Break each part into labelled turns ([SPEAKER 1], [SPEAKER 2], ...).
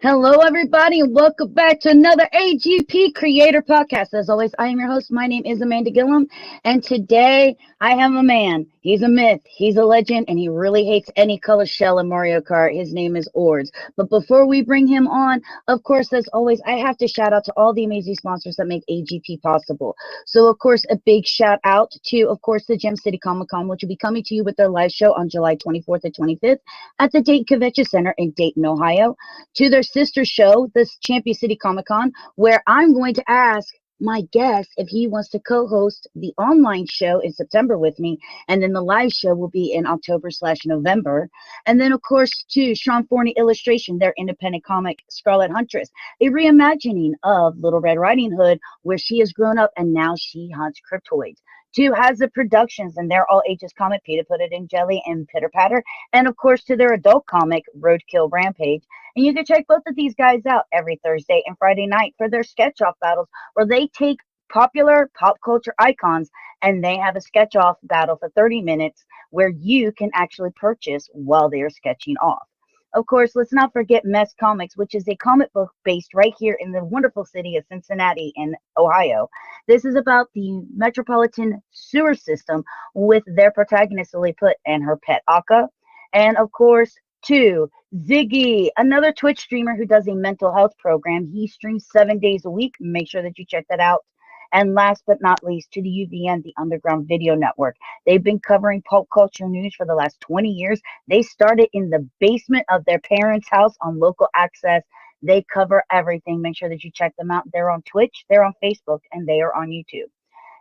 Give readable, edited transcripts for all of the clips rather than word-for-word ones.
[SPEAKER 1] Hello, everybody, and welcome back to another AGP Creator Podcast. As always, I am your host. My name is Amanda Gilliam, and today I have a man. He's a myth, he's a legend, and he really hates any color shell in Mario Kart. His name is Ords. But before we bring him on, of course, as always, I have to shout out to all the amazing sponsors that make AGP possible. So, of course, a big shout out to, of course, the Gem City Comic Con, which will be coming to you with their live show on July 24th and 25th at the Dayton Convention Center in Dayton, Ohio. To their sister show, this Champion City Comic Con, where I'm going to ask my guest if he wants to co-host the online show in September with me, and then the live show will be in October/November. And then, of course, to Sean Forney Illustration, their independent comic Scarlet Huntress, a reimagining of Little Red Riding Hood, where she has grown up and now she hunts cryptoids. To Hazard Productions and their all ages comic Peter Put It in Jelly and Pitter Patter, and of course to their adult comic Roadkill Rampage. And you can check both of these guys out every Thursday and Friday night for their sketch off battles, where they take popular pop culture icons and they have a sketch off battle for 30 minutes where you can actually purchase while they are sketching off. Of course, let's not forget Mess Comics, which is a comic book based right here in the wonderful city of Cincinnati in Ohio. This is about the metropolitan sewer system with their protagonist, Lily Put, and her pet, Akka. And of course, to Ziggy, another Twitch streamer who does a mental health program. He streams 7 days a week. Make sure that you check that out. And last but not least, to the UVN, the Underground Video Network. They've been covering pop culture news for the last 20 years. They started in the basement of their parents' house on local access. They cover everything. Make sure that you check them out. They're on Twitch, they're on Facebook, and they are on YouTube.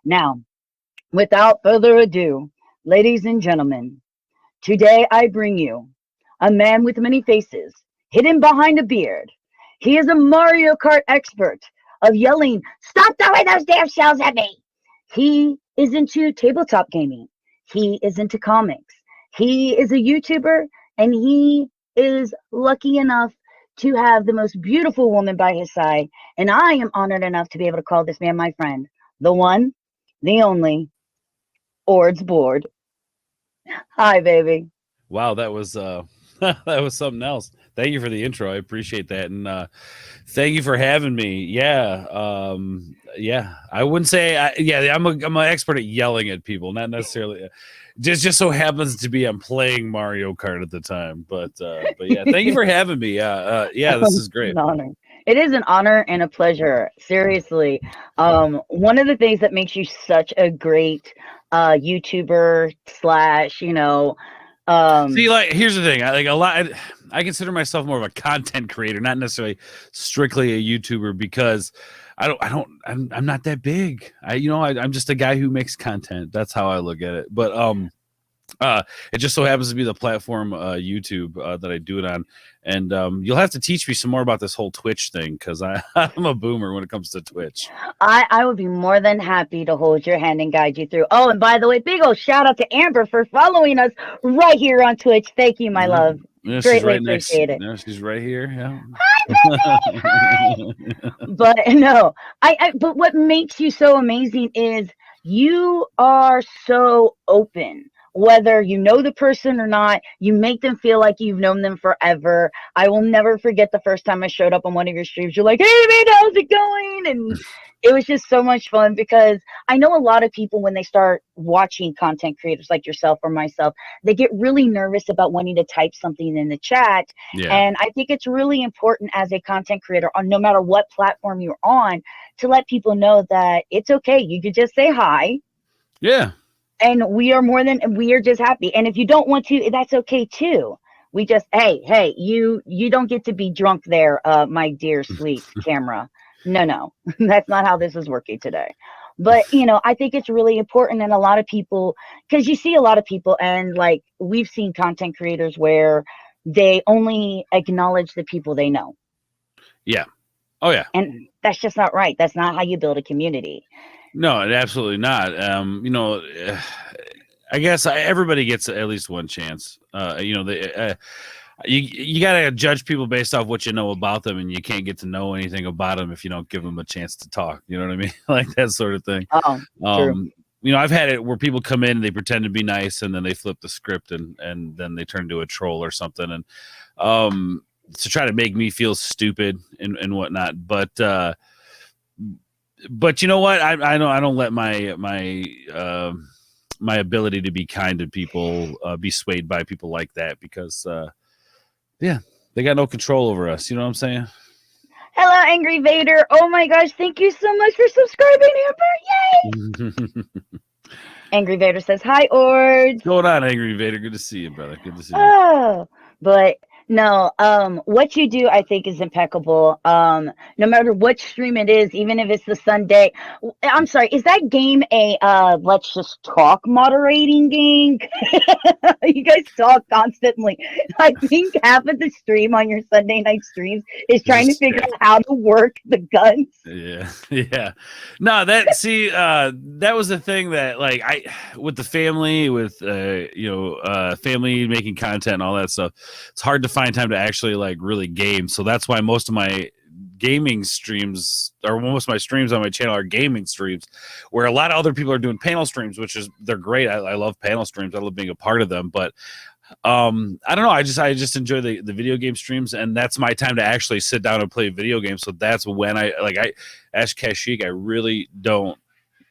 [SPEAKER 1] Now, without further ado, ladies and gentlemen, today I bring you a man with many faces, hidden behind a beard. He is a Mario Kart expert of yelling, "Stop throwing those damn shells at me!" He is into tabletop gaming. He is into comics. He is a YouTuber, and he is lucky enough to have the most beautiful woman by his side. And I am honored enough to be able to call this man my friend, the one, the only, Ords Bored. Hi, baby.
[SPEAKER 2] Wow, that was that was something else. Thank you for the intro. I appreciate that, and thank you for having me. Yeah, I wouldn't say I'm an expert at yelling at people, not necessarily. Just so happens to be I'm playing Mario Kart at the time, but yeah, thank you for having me. This is great.
[SPEAKER 1] An honor. It is an honor and a pleasure. Seriously. One of the things that makes you such a great YouTuber slash,
[SPEAKER 2] See, like, here's the thing. I consider myself more of a content creator, not necessarily strictly a YouTuber, because I'm not that big. I'm just a guy who makes content. That's how I look at it. But it just so happens to be the platform YouTube that I do it on, and you'll have to teach me some more about this whole Twitch thing, because I'm a boomer when it comes to Twitch.
[SPEAKER 1] I would be more than happy to hold your hand and guide you through. Oh, and by the way, big old shout out to Amber for following us right here on Twitch. Thank you, my love.
[SPEAKER 2] Yeah,
[SPEAKER 1] Greatly
[SPEAKER 2] right
[SPEAKER 1] appreciate it.
[SPEAKER 2] Yeah, she's right here. Yeah.
[SPEAKER 1] Hi. But no, but what makes you so amazing is you are so open. Whether you know the person or not, you make them feel like you've known them forever. I will never forget the first time I showed up on one of your streams. You're like, "Hey, man, how's it going?" And it was just so much fun, because I know a lot of people, when they start watching content creators like yourself or myself, they get really nervous about wanting to type something in the chat.
[SPEAKER 2] Yeah.
[SPEAKER 1] And I think it's really important as a content creator, on no matter what platform you're on, to let people know that it's okay. You could just say hi.
[SPEAKER 2] Yeah.
[SPEAKER 1] And we are just happy. And if you don't want to, that's okay too. We just, hey, you don't get to be drunk there, my dear sweet camera. No, that's not how this is working today. But, I think it's really important. And a lot of people, because you see a lot of people, and like we've seen content creators where they only acknowledge the people they know.
[SPEAKER 2] Yeah. Oh, yeah.
[SPEAKER 1] And that's just not right. That's not how you build a community.
[SPEAKER 2] No, absolutely not. I guess everybody gets at least one chance. You gotta judge people based off what you know about them, and you can't get to know anything about them if you don't give them a chance to talk. You know what I mean? Like that sort of thing.
[SPEAKER 1] Oh, true.
[SPEAKER 2] I've had it where people come in, they pretend to be nice, and then they flip the script, and then they turn into a troll or something. And to try to make me feel stupid and whatnot. But you know what? I don't let my ability to be kind to people be swayed by people like that, because they got no control over us. You know what I'm saying?
[SPEAKER 1] Hello, Angry Vader. Oh my gosh, thank you so much for subscribing, Amber. Yay! Angry Vader says, hi, Ords.
[SPEAKER 2] What's going on, Angry Vader? Good to see you, brother. Good to see you.
[SPEAKER 1] Oh, but no, what you do, I think, is impeccable. No matter what stream it is, even if it's the Sunday. I'm sorry, is that game a let's just talk moderating game? You guys talk constantly. I think half of the stream on your Sunday night streams is trying to figure out how to work the guns.
[SPEAKER 2] Yeah. No, that was the thing that, like, with the family, with family making content and all that stuff, it's hard to find time to actually like really game. So that's why most of my gaming streams, or most of my streams on my channel, are gaming streams, where a lot of other people are doing panel streams, which is, they're great. I love panel streams. I love being a part of them. But I don't know. I just enjoy the video game streams, and that's my time to actually sit down and play video games. So that's when Ash Kashyyyk, I really don't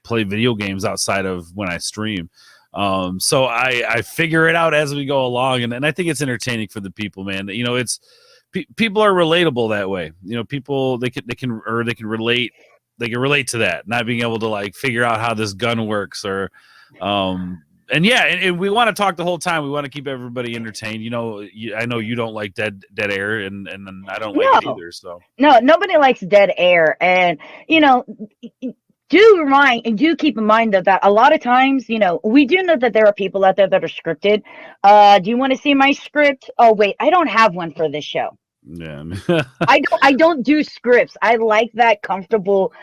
[SPEAKER 2] play video games outside of when I stream. So I figure it out as we go along, and I think it's entertaining for the people, man. You know, it's people are relatable that way. You know, people they can relate to that, not being able to like figure out how this gun works, or and we want to talk the whole time. We want to keep everybody entertained. You know, I know you don't like dead air, and I don't like it either. So
[SPEAKER 1] no, nobody likes dead air, and you know. Do keep in mind that a lot of times, you know, we do know that there are people out there that are scripted. Do you want to see my script? Oh wait, I don't have one for this show.
[SPEAKER 2] Yeah.
[SPEAKER 1] I don't do scripts. I like that comfortable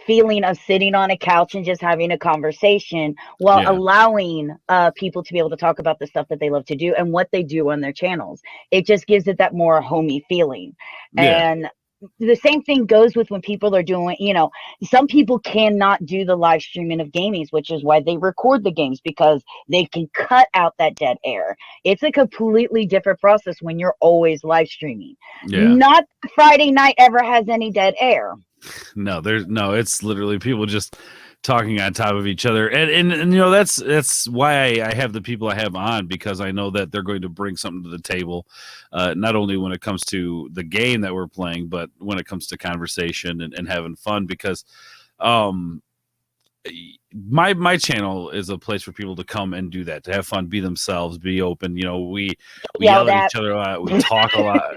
[SPEAKER 1] feeling of sitting on a couch and just having a conversation while allowing people to be able to talk about the stuff that they love to do and what they do on their channels. It just gives it that more homey feeling. And the same thing goes with when people are doing, you know, some people cannot do the live streaming of gamings, which is why they record the games, because they can cut out that dead air. It's a completely different process when you're always live streaming. Not Friday night ever has any dead air.
[SPEAKER 2] No, it's literally people just talking on top of each other, and you know, that's why I have the people I have on, because I know that they're going to bring something to the table, not only when it comes to the game that we're playing, but when it comes to conversation and having fun, because my channel is a place for people to come and do that, to have fun, be themselves, be open. You know, we yell at each other a lot, we talk a lot.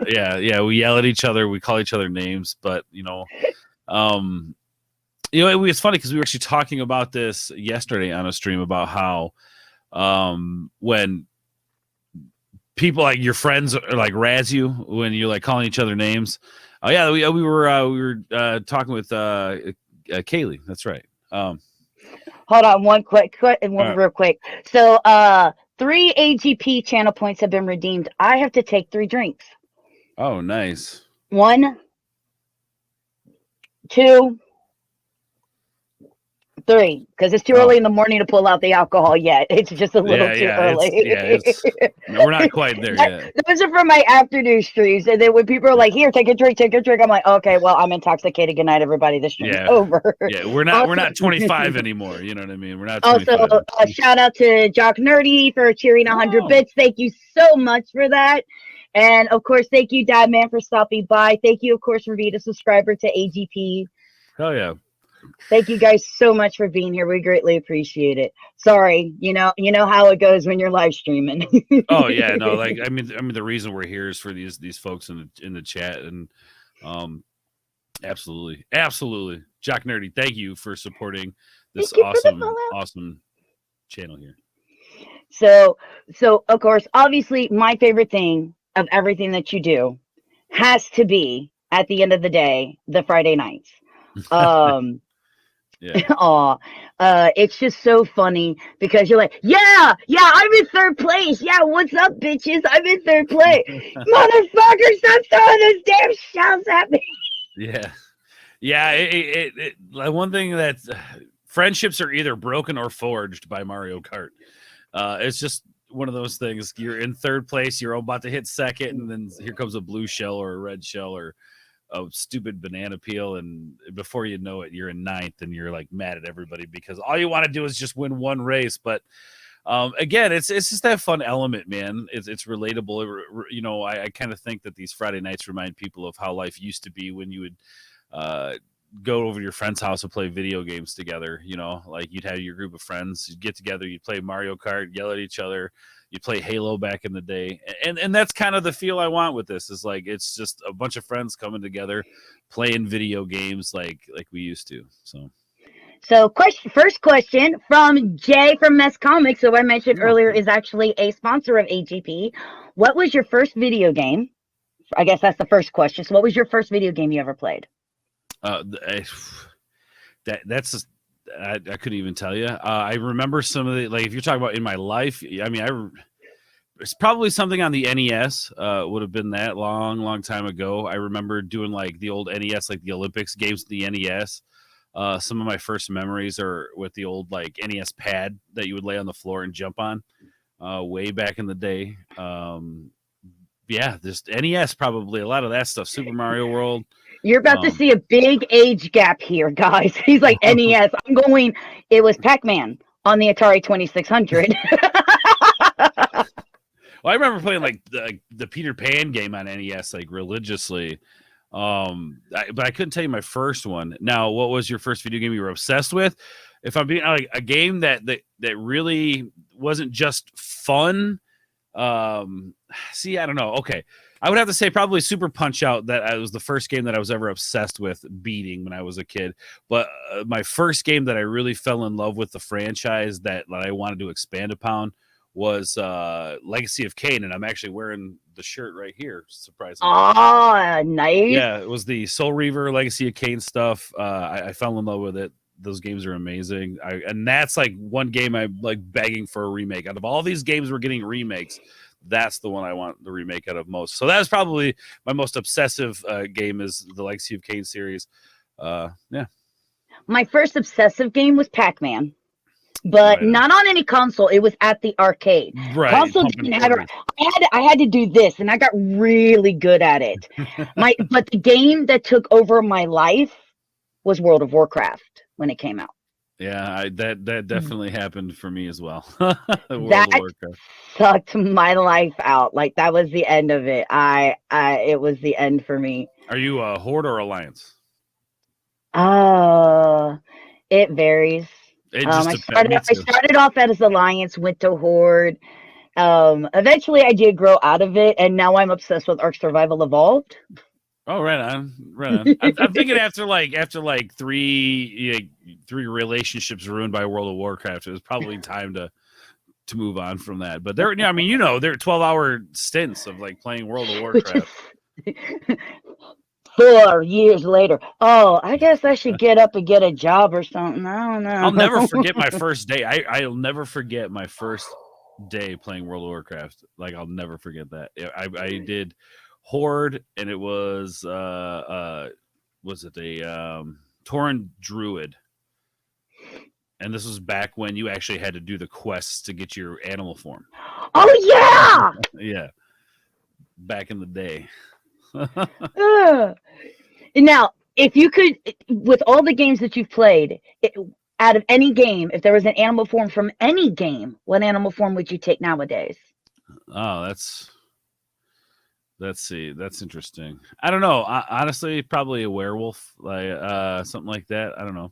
[SPEAKER 2] We yell at each other, we call each other names, but you know, it's funny because we were actually talking about this yesterday on a stream, about how when people, like your friends, are like razz you when you're like calling each other names. Oh yeah, we were talking with Kaylee. That's right.
[SPEAKER 1] Hold on, real quick. So 3 AGP channel points have been redeemed. I have to take 3 drinks.
[SPEAKER 2] Oh, nice.
[SPEAKER 1] 1, 2, 3, because it's too early in the morning to pull out the alcohol yet. It's just a little too early.
[SPEAKER 2] We're not quite there yet.
[SPEAKER 1] Those are from my afternoon streams, and then when people are like, "Here, take a drink," I'm like, "Okay, well, I'm intoxicated. Good night, everybody. This stream's over."
[SPEAKER 2] Yeah, we're not 25 anymore. You know what I mean? We're not 25.
[SPEAKER 1] Also, shout out to Jock Nerdy for cheering 100 bits. Thank you so much for that. And of course, thank you, Dad Man, for stopping by. Thank you, of course, for being a subscriber to AGP.
[SPEAKER 2] Hell yeah.
[SPEAKER 1] Thank you guys so much for being here. We greatly appreciate it. Sorry, you know how it goes when you're live streaming.
[SPEAKER 2] Oh yeah, no, like I mean the reason we're here is for these folks in the chat, and absolutely, Jock Nerdy, thank you for supporting this awesome channel here.
[SPEAKER 1] So of course, obviously, my favorite thing of everything that you do has to be, at the end of the day, the Friday nights. It's just so funny because you're like, yeah, I'm in 3rd place. Yeah, what's up, bitches? I'm in 3rd place. Motherfucker, stop throwing those damn shouts at me.
[SPEAKER 2] One thing that friendships are either broken or forged by Mario Kart. It's just one of those things. You're in third place, you're about to hit second, and then here comes a blue shell or a red shell or a stupid banana peel, and before you know it, you're in ninth, and you're like mad at everybody because all you want to do is just win one race. But again, it's just that fun element, man. It's relatable. You know, I kind of think that these Friday nights remind people of how life used to be when you would go over to your friend's house and play video games together. You know, like you'd have your group of friends, you'd get together, you'd play Mario Kart, yell at each other, you'd play Halo back in the day. And that's kind of the feel I want with this, is like it's just a bunch of friends coming together, playing video games like we used to.
[SPEAKER 1] So first question from Jay from Mess Comics, who I mentioned earlier is actually a sponsor of AGP. What was your first video game? I guess that's the first question. So what was your first video game you ever played?
[SPEAKER 2] That's just, I couldn't even tell you. I remember some of the, like, if you're talking about in my life, I mean, it's probably something on the NES. Would have been that long time ago. I remember doing like the old NES, like the Olympics games, the NES. Some of my first memories are with the old like NES pad that you would lay on the floor and jump on, way back in the day. Yeah, just NES, probably a lot of that stuff. Super Mario World.
[SPEAKER 1] You're about to see a big age gap here, guys. He's like NES. It was Pac-Man on the Atari 2600.
[SPEAKER 2] Well, I remember playing like the Peter Pan game on NES like religiously. But I couldn't tell you my first one. Now, what was your first video game you were obsessed with? If I'm being like a game that really wasn't just fun. See, I don't know. Okay. I would have to say probably Super Punch-Out. That was the first game that I was ever obsessed with beating when I was a kid. But my first game that I really fell in love with the franchise that I wanted to expand upon was Legacy of Kain, and I'm actually wearing the shirt right here, surprisingly.
[SPEAKER 1] Oh, nice.
[SPEAKER 2] Yeah, it was the Soul Reaver Legacy of Kain stuff. I fell in love with it. Those games are amazing. And that's like one game I'm like begging for a remake. Out of all these games we're getting remakes, that's the one I want the remake out of most. So that's probably my most obsessive game, is the Legacy of Kain series. Yeah. My
[SPEAKER 1] first obsessive game was Pac-Man. But not on any console. It was at the arcade.
[SPEAKER 2] Right.
[SPEAKER 1] Console didn't have I had to do this, and I got really good at it. But the game that took over my life was World of Warcraft when it came out.
[SPEAKER 2] Yeah, that definitely happened for me as well.
[SPEAKER 1] That sucked my life out. Like, that was the end of it. It was the end for me.
[SPEAKER 2] Are you a Horde or Alliance?
[SPEAKER 1] It varies. I started off as Alliance, went to Horde. Eventually I did grow out of it, and now I'm obsessed with Ark Survival Evolved.
[SPEAKER 2] Oh, right on. I'm thinking after three relationships ruined by World of Warcraft, it was probably time to move on from that. But there are 12-hour stints of like playing World of Warcraft.
[SPEAKER 1] 4 years later, I guess I should get up and get a job or something. I don't know.
[SPEAKER 2] I'll never forget my first day. I'll never forget my first day playing World of Warcraft. Like, I'll never forget that. I did Horde, and it was it a Tauren Druid? And this was back when you actually had to do the quests to get your animal form.
[SPEAKER 1] Oh yeah,
[SPEAKER 2] yeah. Back in the day.
[SPEAKER 1] Now, if you could, with all the games that you've played, out of any game, if there was an animal form from any game, what animal form would you take nowadays?
[SPEAKER 2] Oh, let's see. That's interesting. I don't know. Honestly, probably a werewolf, like something like that. I don't know.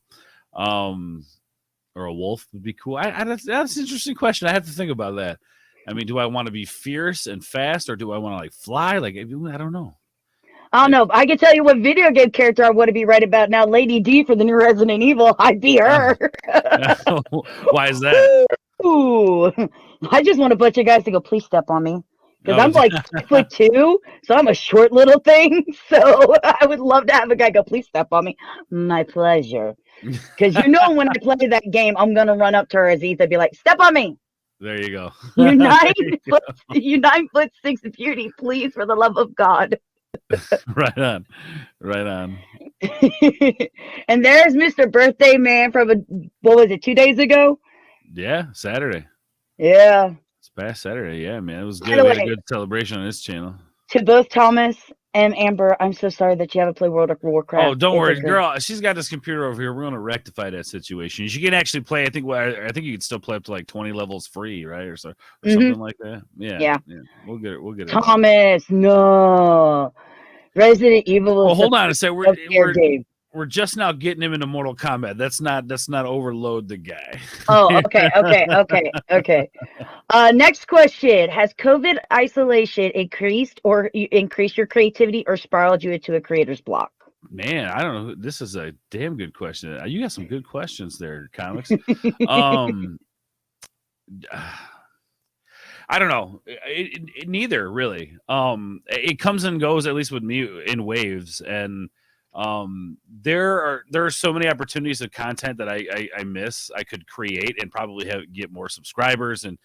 [SPEAKER 2] Or a wolf would be cool. That's an interesting question. I have to think about that. I mean, do I want to be fierce and fast, or do I want to like fly? Like, I don't know.
[SPEAKER 1] I don't know. I can tell you what video game character I want to be right about now. Lady D for the new Resident Evil. I'd be her.
[SPEAKER 2] Why is that?
[SPEAKER 1] Ooh, I just want a bunch of guys to go, please step on me. Because I'm like 6'2", so I'm a short little thing. So I would love to have a guy go, please step on me. My pleasure. Because when I play that game, I'm going to run up to her as Ethan and be like, step on me.
[SPEAKER 2] There you go.
[SPEAKER 1] You 9'6" beauty, please, for the love of God.
[SPEAKER 2] Right on.
[SPEAKER 1] And there's Mr. Birthday Man from 2 days ago?
[SPEAKER 2] Yeah, Saturday.
[SPEAKER 1] Yeah.
[SPEAKER 2] past Saturday. Yeah, man, it was
[SPEAKER 1] By
[SPEAKER 2] good.
[SPEAKER 1] the
[SPEAKER 2] We had a
[SPEAKER 1] way,
[SPEAKER 2] good celebration on this channel.
[SPEAKER 1] to both Thomas and Amber, I'm so sorry that you haven't played World of Warcraft.
[SPEAKER 2] Oh, don't worry, girl. She's got this computer over here. We're going to rectify that situation. She can actually play. I think you can still play up to like 20 levels free, right, or something like that. Yeah. We'll get it. We'll get it.
[SPEAKER 1] Thomas, no. Resident Evil.
[SPEAKER 2] Well, hold on a second. We're just now getting him into Mortal Kombat. That's not overload the guy.
[SPEAKER 1] Oh, okay. Next question: has COVID isolation increased your creativity or spiraled you into a creator's block?
[SPEAKER 2] Man, I don't know. This is a damn good question. You got some good questions there, comics. I don't know. Neither really. It comes and goes, at least with me, in waves, and there are so many opportunities of content that I miss. I could create and probably get more subscribers and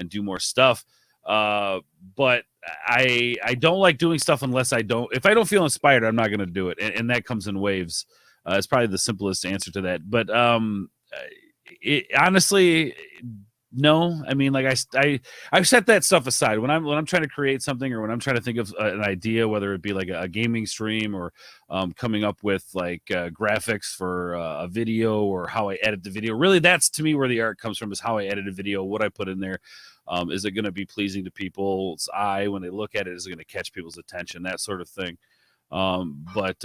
[SPEAKER 2] do more stuff. But I don't like doing stuff if I don't feel inspired, I'm not going to do it. And that comes in waves. It's probably the simplest answer to that. But honestly, no. I mean, like I've set that stuff aside when I'm trying to create something, or when I'm trying to think of an idea, whether it be like a gaming stream, or coming up with like graphics for a video, or how I edit the video. Really, that's to me where the art comes from, is how I edit a video, what I put in there. Is it going to be pleasing to people's eye when they look at it? Is it going to catch people's attention? That sort of thing. But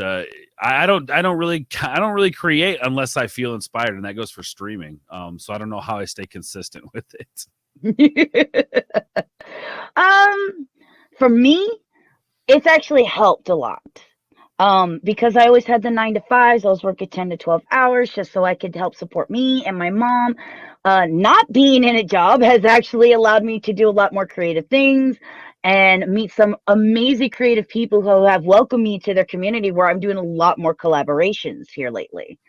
[SPEAKER 2] I don't really create unless I feel inspired, and that goes for streaming. So I don't know how I stay consistent with it.
[SPEAKER 1] For me, it's actually helped a lot. Because I always had the 9 to 5s. I was working 10 to 12 hours just so I could help support me and my mom. Not being in a job has actually allowed me to do a lot more creative things and meet some amazing creative people who have welcomed me to their community, where I'm doing a lot more collaborations here lately.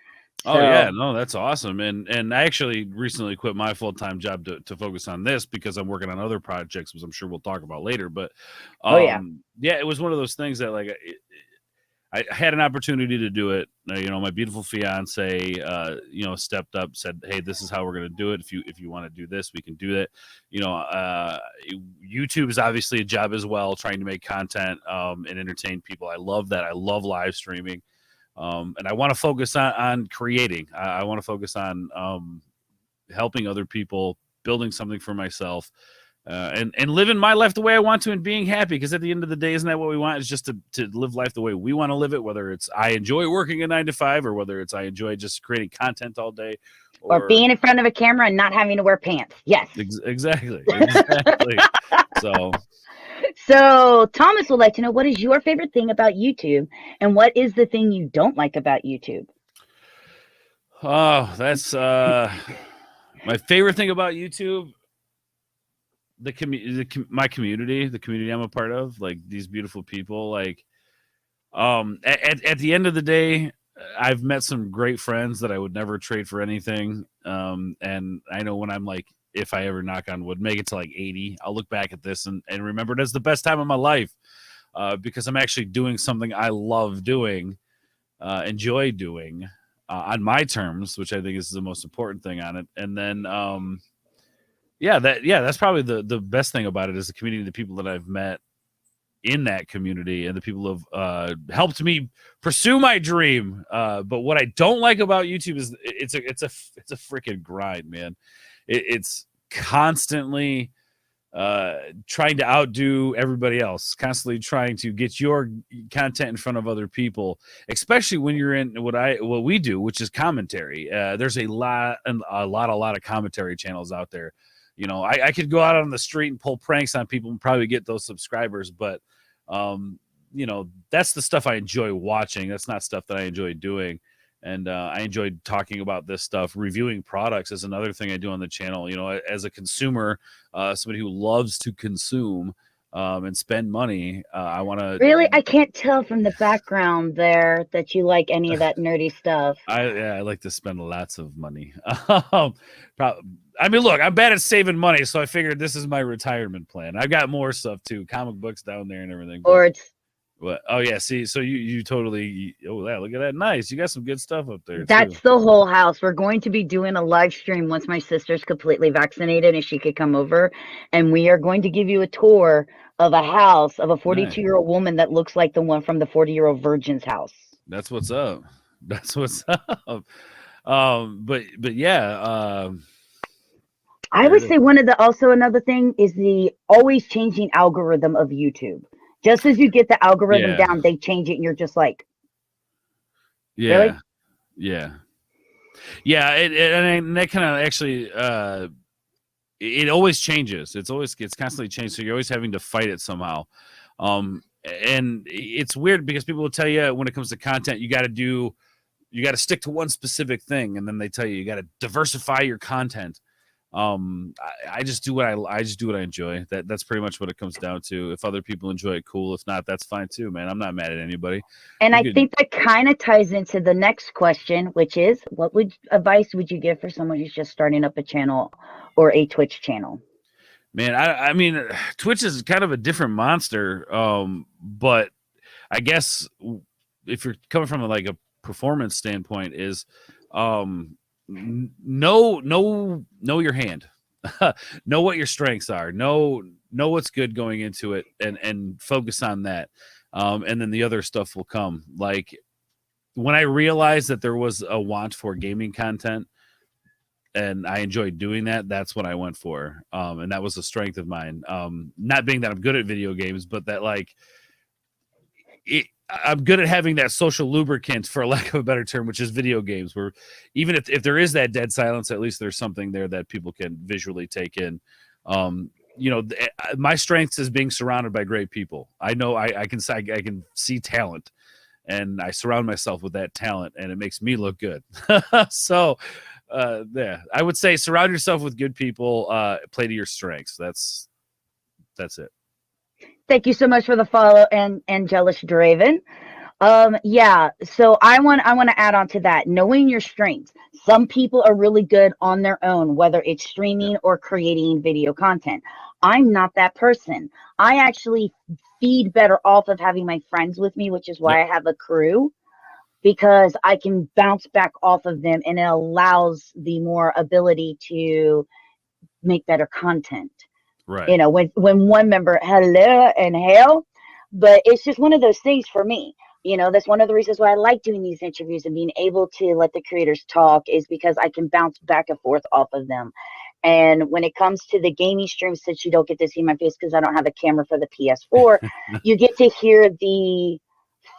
[SPEAKER 2] Oh yeah, no, that's awesome. And I actually recently quit my full-time job to focus on this, because I'm working on other projects, which I'm sure we'll talk about later. But yeah, it was one of those things that like I had an opportunity to do it. My beautiful fiance, stepped up, said, "Hey, this is how we're going to do it. If you want to do this, we can do that." YouTube is obviously a job as well, trying to make content and entertain people. I love that. I love live streaming, and I want to focus on creating. I want to focus on helping other people, building something for myself. And living my life the way I want to, and being happy, because at the end of the day, isn't that what we want? Is just to live life the way we want to live it, whether it's I enjoy working a 9 to 5, or whether it's I enjoy just creating content all day,
[SPEAKER 1] or being in front of a camera and not having to wear pants. Yes,
[SPEAKER 2] exactly.
[SPEAKER 1] So Thomas would like to know, what is your favorite thing about YouTube, and what is the thing you don't like about YouTube?
[SPEAKER 2] Oh, that's my favorite thing about YouTube. My community, the community I'm a part of, like these beautiful people. Like, at the end of the day, I've met some great friends that I would never trade for anything. And I know when I'm like, if I ever, knock on wood, make it to like 80, I'll look back at this and remember it as the best time of my life, because I'm actually doing something I love doing, enjoy doing, on my terms, which I think is the most important thing on it. And then, that's probably the best thing about it, is the community, the people that I've met in that community, and the people who have helped me pursue my dream. But what I don't like about YouTube is it's a freaking grind, man. It's constantly trying to outdo everybody else, constantly trying to get your content in front of other people, especially when you're in what we do, which is commentary. There's a lot of commentary channels out there. I could go out on the street and pull pranks on people and probably get those subscribers, but that's the stuff I enjoy watching. That's not stuff that I enjoy doing. And I enjoyed talking about this stuff. Reviewing products is another thing I do on the channel. As a consumer, somebody who loves to consume and spend money, I want to.
[SPEAKER 1] Really, I can't tell from the background there that you like any of that nerdy stuff.
[SPEAKER 2] I like to spend lots of money. I mean, look, I'm bad at saving money, so I figured this is my retirement plan. I've got more stuff too, comic books down there and everything.
[SPEAKER 1] Ords,
[SPEAKER 2] What? Oh yeah, see, so you totally. Oh, yeah, look at that, nice. You got some good stuff up there
[SPEAKER 1] That's
[SPEAKER 2] too.
[SPEAKER 1] the whole house. We're going to be doing a live stream once my sister's completely vaccinated and she could come over, and we are going to give you a tour of a house of a
[SPEAKER 2] Nice.
[SPEAKER 1] 42-year-old woman that looks like the one from the 40-year-old virgin's house.
[SPEAKER 2] That's what's up. That's what's up. But yeah.
[SPEAKER 1] I would say another thing is the always changing algorithm of YouTube. Just as you get the algorithm down, they change it, and you're just like, really?
[SPEAKER 2] Yeah. And that kind of actually, it always changes. It's constantly changed. So you're always having to fight it somehow. And it's weird because people will tell you when it comes to content, you got to stick to one specific thing, and then they tell you got to diversify your content. I just do what I enjoy. That's pretty much what it comes down to. If other people enjoy it, cool. If not, that's fine too, man. I'm not mad at anybody.
[SPEAKER 1] And I think that kind of ties into the next question, which is, what advice would you give for someone who's just starting up a channel or a Twitch channel?
[SPEAKER 2] Man, I mean, Twitch is kind of a different monster. But I guess if you're coming from like a performance standpoint, is know your hand. Know what your strengths are. Know what's good going into it, and focus on that. And then the other stuff will come. Like when I realized that there was a want for gaming content and I enjoyed doing that, that's what I went for. And that was a strength of mine. Not being that I'm good at video games, but that like I'm good at having that social lubricant, for lack of a better term, which is video games, where even if there is that dead silence, at least there's something there that people can visually take in. My strength is being surrounded by great people. I know I can see talent, and I surround myself with that talent, and it makes me look good. So, I would say surround yourself with good people. Play to your strengths. That's it.
[SPEAKER 1] Thank you so much for the follow, and Jealous Draven. So I want to add on to that, knowing your strengths. Some people are really good on their own, whether it's streaming or creating video content. I'm not that person. I actually feed better off of having my friends with me, which is why I have a crew, because I can bounce back off of them, and it allows the more ability to make better content.
[SPEAKER 2] Right.
[SPEAKER 1] When one member, hello and hail, but it's just one of those things for me. That's one of the reasons why I like doing these interviews and being able to let the creators talk, is because I can bounce back and forth off of them. And when it comes to the gaming streams, since you don't get to see my face because I don't have a camera for the PS4, you get to hear the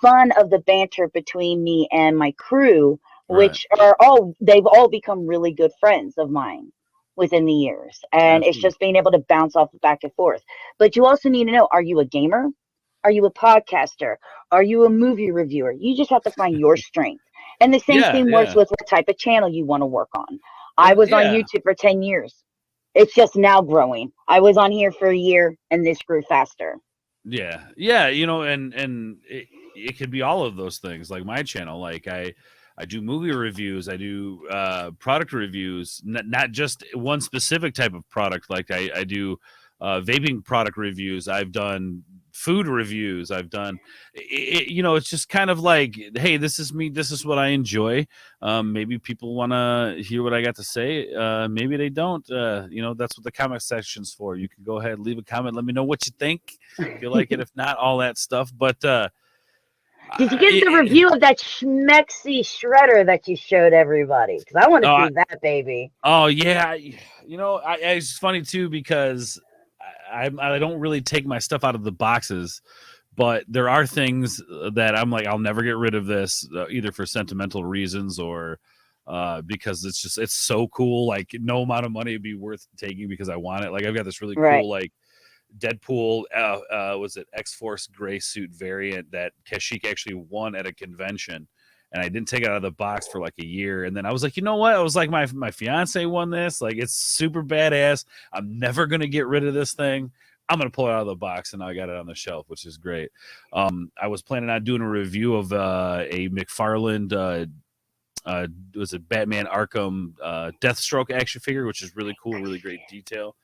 [SPEAKER 1] fun of the banter between me and my crew, which they've all become really good friends of mine within the years. And It's just being able to bounce off back and forth. But you also need to know, are you a gamer? Are you a podcaster? Are you a movie reviewer? You just have to find your strength. And the same thing works with what type of channel you want to work on. I was on YouTube for 10 years. It's just now growing. I was on here for a year, and this grew faster.
[SPEAKER 2] Yeah. And it could be all of those things. Like my channel, like I do movie reviews, I do product reviews, not just one specific type of product. Like I do vaping product reviews. I've done food reviews. I've done, it's just kind of like, hey, this is me. This is what I enjoy. Maybe people want to hear what I got to say. Maybe they don't. That's what the comment section's for. You can go ahead, leave a comment. Let me know what you think. If you like it, if not, all that stuff. But
[SPEAKER 1] did you get the review of that schmexy shredder that you showed everybody? Because I want to see that baby.
[SPEAKER 2] Oh yeah, it's funny too, because I don't really take my stuff out of the boxes, but there are things that I'm like, I'll never get rid of this, either for sentimental reasons or because it's so cool. Like no amount of money would be worth taking because I want it. Like I've got this really cool like Deadpool was it X-Force gray suit variant that Kashyyyk actually won at a convention, and I didn't take it out of the box for like a year. And then I was like, you know what? I was like, my fiance won this. Like it's super badass. I'm never gonna get rid of this thing. I'm gonna pull it out of the box, and I got it on the shelf, which is great. I was planning on doing a review of a McFarlane was it Batman Arkham Deathstroke action figure, which is really cool, really great detail.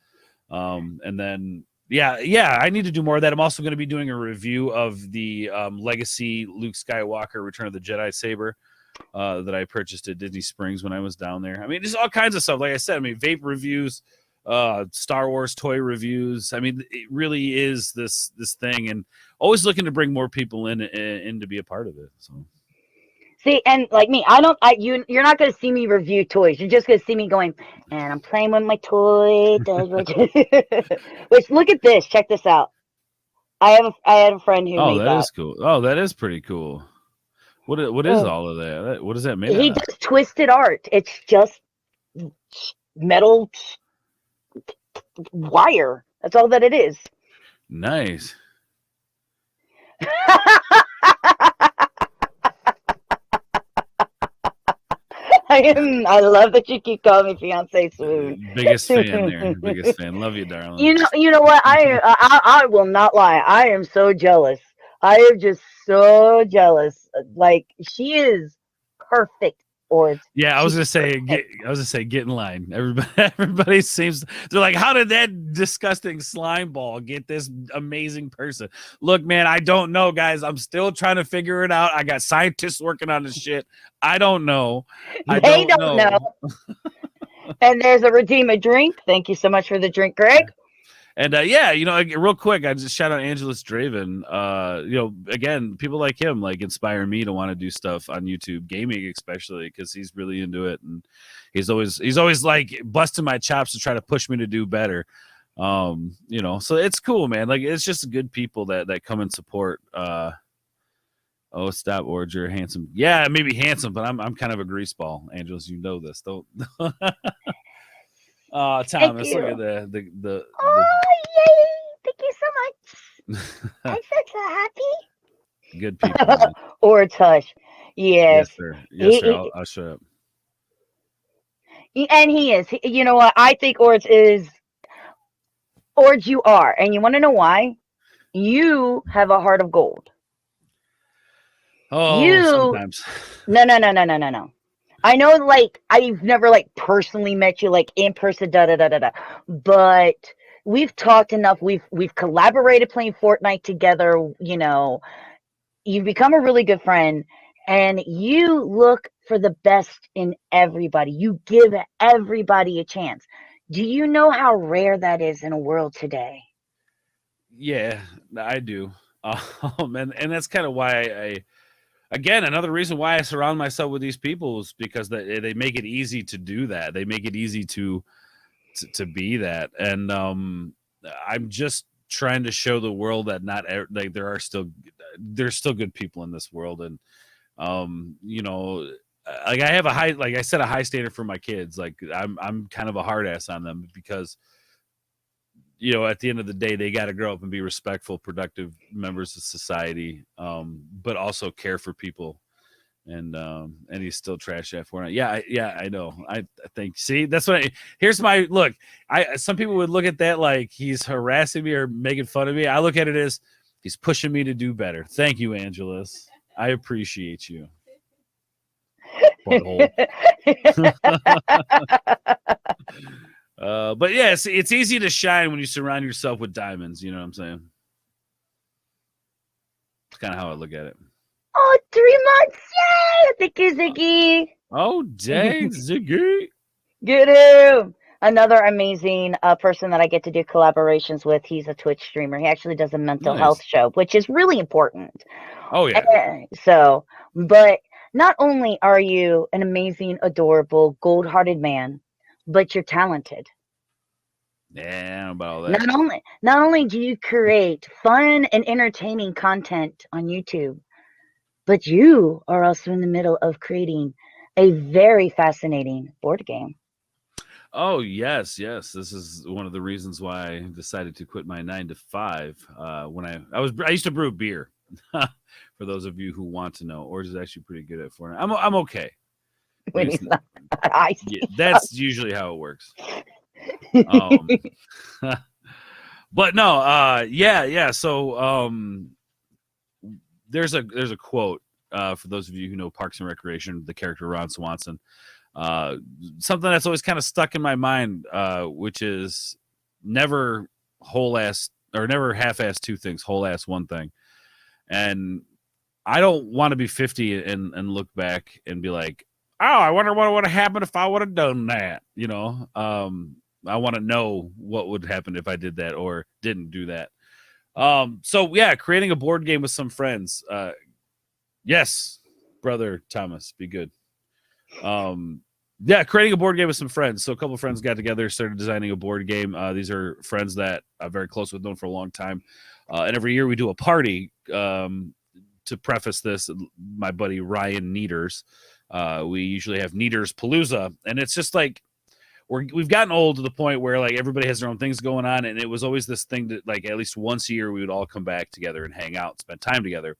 [SPEAKER 2] And then yeah, I need to do more of that. I'm also going to be doing a review of the Legacy Luke Skywalker Return of the Jedi saber that I purchased at Disney Springs when I was down there. I mean, there's all kinds of stuff. Like I said, I mean, vape reviews, Star Wars toy reviews. I mean, it really is this thing, and always looking to bring more people in to be a part of it. So.
[SPEAKER 1] See, and like me, you're not going to see me review toys. You're just going to see me going, and I'm playing with my toy. Which, look at this. Check this out. I had a friend who made that.
[SPEAKER 2] Oh, that is cool. Oh, that is pretty cool. What is all of that? What is that made
[SPEAKER 1] He
[SPEAKER 2] out of?
[SPEAKER 1] does twisted art. It's just metal wire. That's all that it is.
[SPEAKER 2] Nice.
[SPEAKER 1] I love that you keep calling me fiance swoon.
[SPEAKER 2] Biggest fan there. Biggest fan. Love you, darling.
[SPEAKER 1] You know what? I will not lie. I am so jealous. I am just so jealous. Like, she is perfect.
[SPEAKER 2] Yeah, I was gonna say, get in line. Everybody seems, they're like, how did that disgusting slime ball get this amazing person? Look, man, I don't know, guys. I'm still trying to figure it out. I got scientists working on this shit. I don't know.
[SPEAKER 1] They don't know. And there's a redeem a drink. Thank you so much for the drink, Greg.
[SPEAKER 2] And yeah, real quick, I just shout out Angelus Draven. Again, people like him like inspire me to want to do stuff on YouTube, gaming especially, because he's really into it, and he's always like busting my chops to try to push me to do better. So it's cool, man. Like, it's just good people that come and support. Oh, stop, Ords, you're handsome. Yeah, maybe handsome, but I'm kind of a greaseball, Angelus. You know this, don't. Oh, Thomas, look at the.
[SPEAKER 1] Oh, yay! Thank you so much. I'm so happy.
[SPEAKER 2] Good people.
[SPEAKER 1] Or touch. Yes.
[SPEAKER 2] Yes, sir. Yes, sir. I'll shut up.
[SPEAKER 1] And he is. You know what? I think Ords is. Ords, you are. And you want to know why? You have a heart of gold.
[SPEAKER 2] Oh, sometimes.
[SPEAKER 1] No. I know, like, I've never, like, personally met you, like, in person, but we've talked enough. We've collaborated playing Fortnite together. You've become a really good friend, and you look for the best in everybody. You give everybody a chance. Do you know how rare that is in a world today?
[SPEAKER 2] Yeah, I do. And that's kind of why again, another reason why I surround myself with these people is because they make it easy to do that. They make it easy to be that. And I'm just trying to show the world that there's still good people in this world. And like, I have I set a high standard for my kids. Like, I'm kind of a hard ass on them because at the end of the day, they got to grow up and be respectful, productive members of society, but also care for people. And he's still trash at Fortnite. Yeah, I know. I think. See, that's what. Here's my look. Some people would look at that like he's harassing me or making fun of me. I look at it as he's pushing me to do better. Thank you, Angelus. I appreciate you. Butthole. But yeah, it's easy to shine when you surround yourself with diamonds. You know what I'm saying? It's kind of how I look at it.
[SPEAKER 1] Oh, 3 months! Yay! Thank you, Ziggy.
[SPEAKER 2] Oh, dang, Ziggy.
[SPEAKER 1] Get him. Another amazing person that I get to do collaborations with. He's a Twitch streamer. He actually does a mental health show, which is really important.
[SPEAKER 2] Oh, yeah.
[SPEAKER 1] But not only are you an amazing, adorable, gold-hearted man, but you're talented.
[SPEAKER 2] Yeah, about all that.
[SPEAKER 1] Not only do you create fun and entertaining content on YouTube, but you are also in the middle of creating a very fascinating board game.
[SPEAKER 2] Oh, yes. This is one of the reasons why I decided to quit my 9-to-5. When I used to brew beer. For those of you who want to know, Ords is actually pretty good at Fortnite. I'm okay.
[SPEAKER 1] When he's not,
[SPEAKER 2] that's usually how it works. But no, yeah. So there's a quote for those of you who know Parks and Recreation, the character Ron Swanson. Something that's always kind of stuck in my mind, which is never whole ass or never half-ass two things, whole-ass one thing. And I don't want to be 50 and look back and be like, oh, I wonder what would have happened if I would have done that. You know, I want to know what would happen if I did that or didn't do that. So yeah, creating a board game with some friends. Yes, brother Thomas, be good. Yeah, creating a board game with some friends. So a couple of friends got together, started designing a board game. These are friends that I'm very close with, known for a long time. And every year we do a party. To preface this, my buddy Ryan Neaters, we usually have Neaters Palooza, and it's just like we've gotten old to the point where like everybody has their own things going on, and it was always this thing that like at least once a year we would all come back together and hang out, spend time together,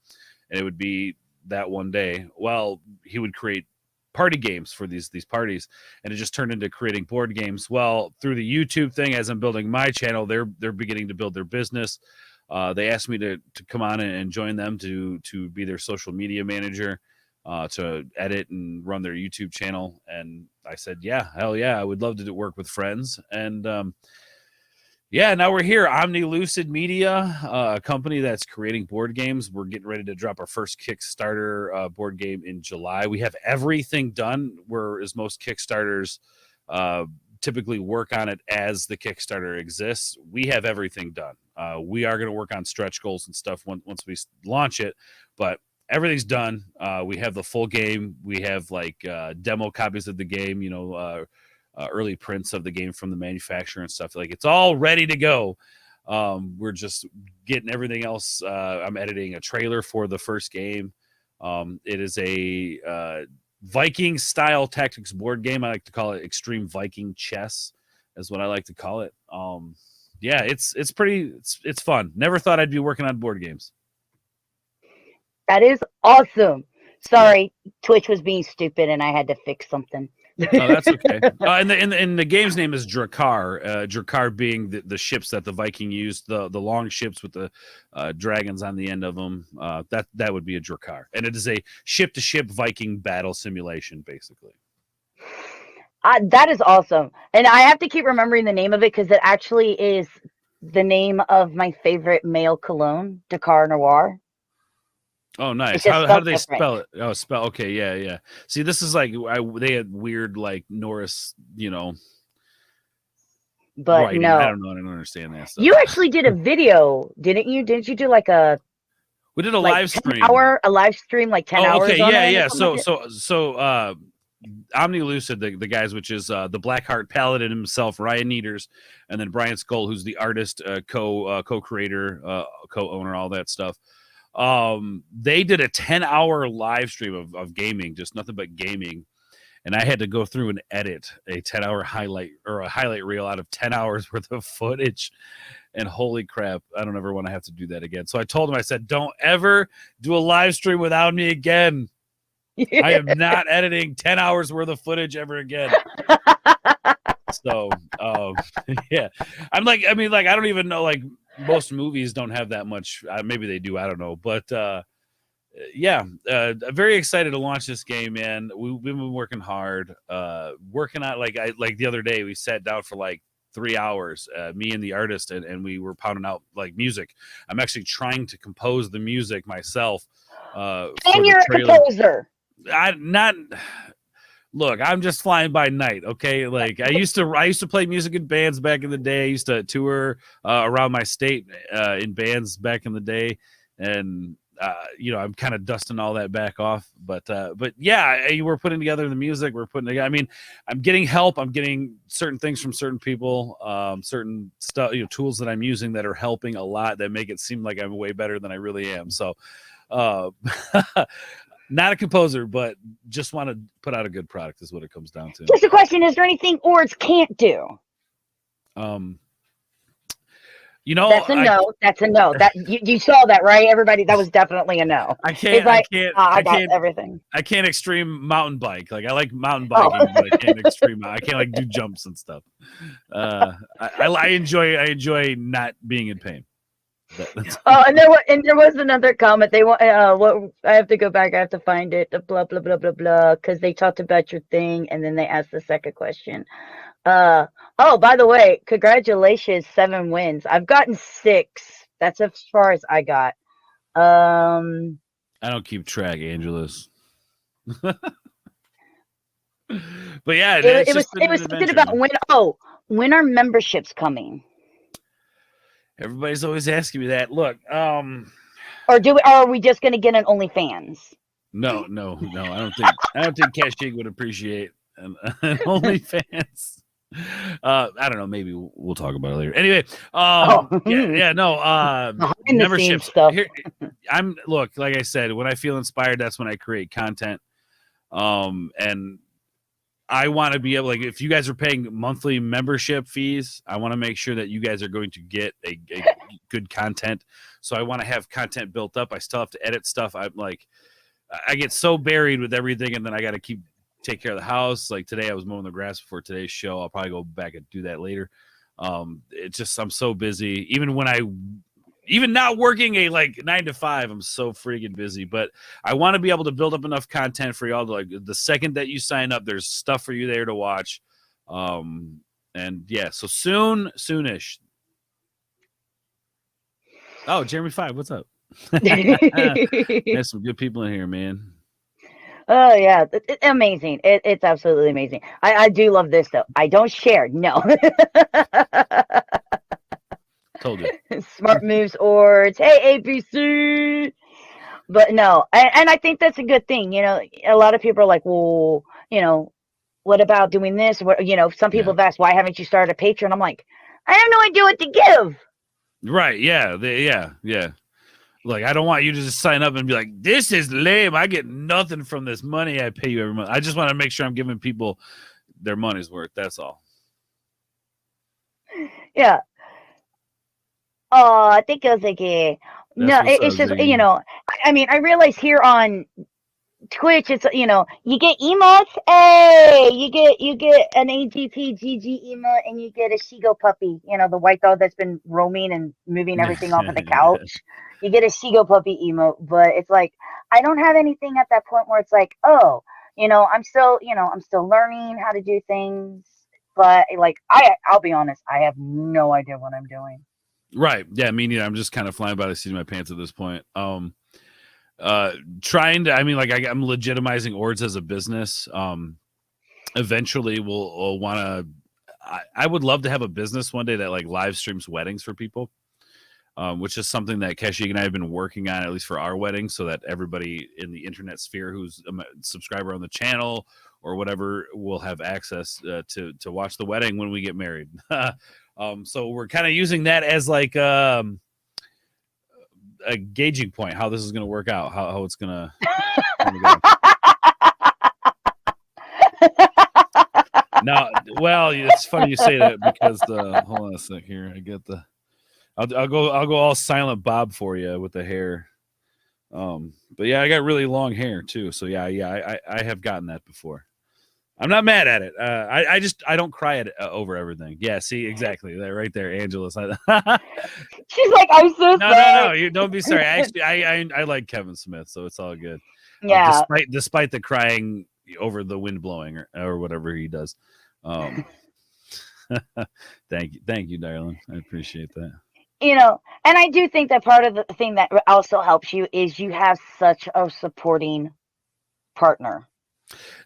[SPEAKER 2] and it would be that one day. Well, he would create party games for these parties, and it just turned into creating board games. Well, through the YouTube thing, as I'm building my channel, they're beginning to build their business. They asked me to come on and join them to be their social media manager, to edit and run their YouTube channel. And I said, yeah, hell yeah, I would love to work with friends. And yeah, now we're here. Lucid Media, a company that's creating board games. We're getting ready to drop our first Kickstarter board game in July. We have everything done, whereas most Kickstarters typically work on it as the Kickstarter exists. We have everything done. We are going to work on stretch goals and stuff once we launch it, but everything's done. We have the full game. We have like demo copies of the game, you know, early prints of the game from the manufacturer and stuff. Like it's all ready to go. We're just getting everything else. I'm editing a trailer for the first game. It is a Viking style tactics board game. I like to call it Extreme Viking Chess is what I like to call it. Yeah, it's fun. Never thought I'd be working on board games.
[SPEAKER 1] That is awesome. Sorry, Twitch was being stupid and I had to fix something.
[SPEAKER 2] Oh, that's okay. And the game's name is Drakkar. Drakkar being the ships that the Viking used, the long ships with the dragons on the end of them. That would be a Drakkar, and it is a ship-to-ship Viking battle simulation, basically.
[SPEAKER 1] That is awesome, and I have to keep remembering the name of it because it actually is the name of my favorite male cologne, Dakar Noir.
[SPEAKER 2] Oh, nice. How do they spell it? Oh, okay, yeah. See, this is like they had weird like Norris, you know.
[SPEAKER 1] But
[SPEAKER 2] writing.
[SPEAKER 1] no,
[SPEAKER 2] I don't know. I don't understand that stuff.
[SPEAKER 1] You actually did a video, didn't you? Didn't you do like a?
[SPEAKER 2] We did a live stream.
[SPEAKER 1] A live stream, like 10 hours.
[SPEAKER 2] Okay, yeah. So Lucid, the guys, which is the Blackheart Paladin himself, Ryan Neaters, and then Brian Skull, who's the artist, co-creator, co-owner, all that stuff. They did a 10-hour live stream of gaming, just nothing but gaming. And I had to go through and edit a 10-hour highlight reel out of 10 hours worth of footage. And holy crap, I don't ever want to have to do that again. So I told him, I said, don't ever do a live stream without me again. I am not editing 10 hours worth of footage ever again. So, yeah. I don't even know, like, most movies don't have that much. Maybe they do. I don't know. But, yeah, very excited to launch this game, man. We've been working hard, working on, like the other day, we sat down for like 3 hours, me and the artist, and we were pounding out like music. I'm actually trying to compose the music myself.
[SPEAKER 1] And you're a composer.
[SPEAKER 2] Look, I'm just flying by night, okay? Like I used to play music in bands back in the day. I used to tour around my state in bands back in the day, and I'm kind of dusting all that back off. But yeah, we're putting together the music. We're putting together. I mean, I'm getting help. I'm getting certain things from certain people, certain stuff, tools that I'm using that are helping a lot, that make it seem like I'm way better than I really am. So, not a composer, but just want to put out a good product is what it comes down to.
[SPEAKER 1] Just a question: is there anything Ords can't do? That's a no. That's a no. That you saw that, right? Everybody, that was definitely a no.
[SPEAKER 2] I can't.
[SPEAKER 1] I got everything.
[SPEAKER 2] I can't extreme mountain bike. Like I like mountain biking, but I can't extreme. I can't like do jumps and stuff. I enjoy not being in pain.
[SPEAKER 1] And there was another comment. They want what I have to go back. I have to find it. Blah blah blah blah blah. Because they talked about your thing, and then they asked the second question. Oh, by the way, congratulations, 7 wins. I've gotten 6. That's as far as I got.
[SPEAKER 2] I don't keep track, Angelus. But yeah,
[SPEAKER 1] it was something about when are memberships coming?
[SPEAKER 2] Everybody's always asking me that. Look,
[SPEAKER 1] or are we just gonna get an OnlyFans?
[SPEAKER 2] No. I don't think Cashig would appreciate an OnlyFans. I don't know. Maybe we'll talk about it later. Anyway, memberships. Here, look, like I said, when I feel inspired, that's when I create content. And I want to be able, like, if you guys are paying monthly membership fees, I want to make sure that you guys are going to get a good content. So I want to have content built up. I still have to edit stuff. I'm like, I get so buried with everything, and then I got to take care of the house. Like today, I was mowing the grass before today's show. I'll probably go back and do that later. It's just, I'm so busy. Even not working a 9 to 5, I'm so freaking busy. But I want to be able to build up enough content for y'all to, like, the second that you sign up, there's stuff for you there to watch. And yeah, so soonish. Oh, Jeremy 5, what's up? There's some good people in here, man.
[SPEAKER 1] Oh yeah, it's amazing. It's absolutely amazing. I do love this though. I don't share. No.
[SPEAKER 2] Told you.
[SPEAKER 1] Smart moves, Ords. Hey, ABC. But no, and I think that's a good thing. You know, a lot of people are like, well, you know, what about doing this? What, you know, some people have asked, why haven't you started a Patreon? I'm like, I have no idea what to give.
[SPEAKER 2] Right? Yeah. Yeah. Like, I don't want you to just sign up and be like, this is lame. I get nothing from this money I pay you every month. I just want to make sure I'm giving people their money's worth. That's all.
[SPEAKER 1] Yeah. Oh, I think it was like it's just, you know, I mean, I realize here on Twitch, it's, you know, you get emotes. Hey, you get an AGP GG emote, and you get a Shigo puppy, you know, the white dog that's been roaming and moving everything off of the couch. You get a Shigo puppy emote, but it's like, I don't have anything at that point where it's like, oh, you know, I'm still learning how to do things. But like, I'll be honest, I have no idea what I'm doing.
[SPEAKER 2] Right. Yeah, me neither. I'm just kind of flying by the seat of my pants at this point. Trying to, I mean, like, I'm legitimizing Ords as a business. Eventually we'll want to, I would love to have a business one day that like live streams weddings for people, which is something that Keshi and I have been working on, at least for our wedding, so that everybody in the internet sphere who's a subscriber on the channel or whatever will have access to watch the wedding when we get married. So we're kind of using that as like a gauging point, how this is going to work out, how it's going to go. Now, well, it's funny you say that because hold on a sec here. I get I'll go all Silent Bob for you with the hair. But yeah, I got really long hair too. So yeah, I have gotten that before. I'm not mad at it. I don't cry at over everything. Yeah, see, exactly that right there, Angelus. She's
[SPEAKER 1] like, I'm so
[SPEAKER 2] no. You don't be sorry. Actually, I like Kevin Smith, so it's all good.
[SPEAKER 1] Yeah.
[SPEAKER 2] Despite the crying over the wind blowing or whatever he does. Thank you, darling. I appreciate that.
[SPEAKER 1] You know, and I do think that part of the thing that also helps you is you have such a supporting partner.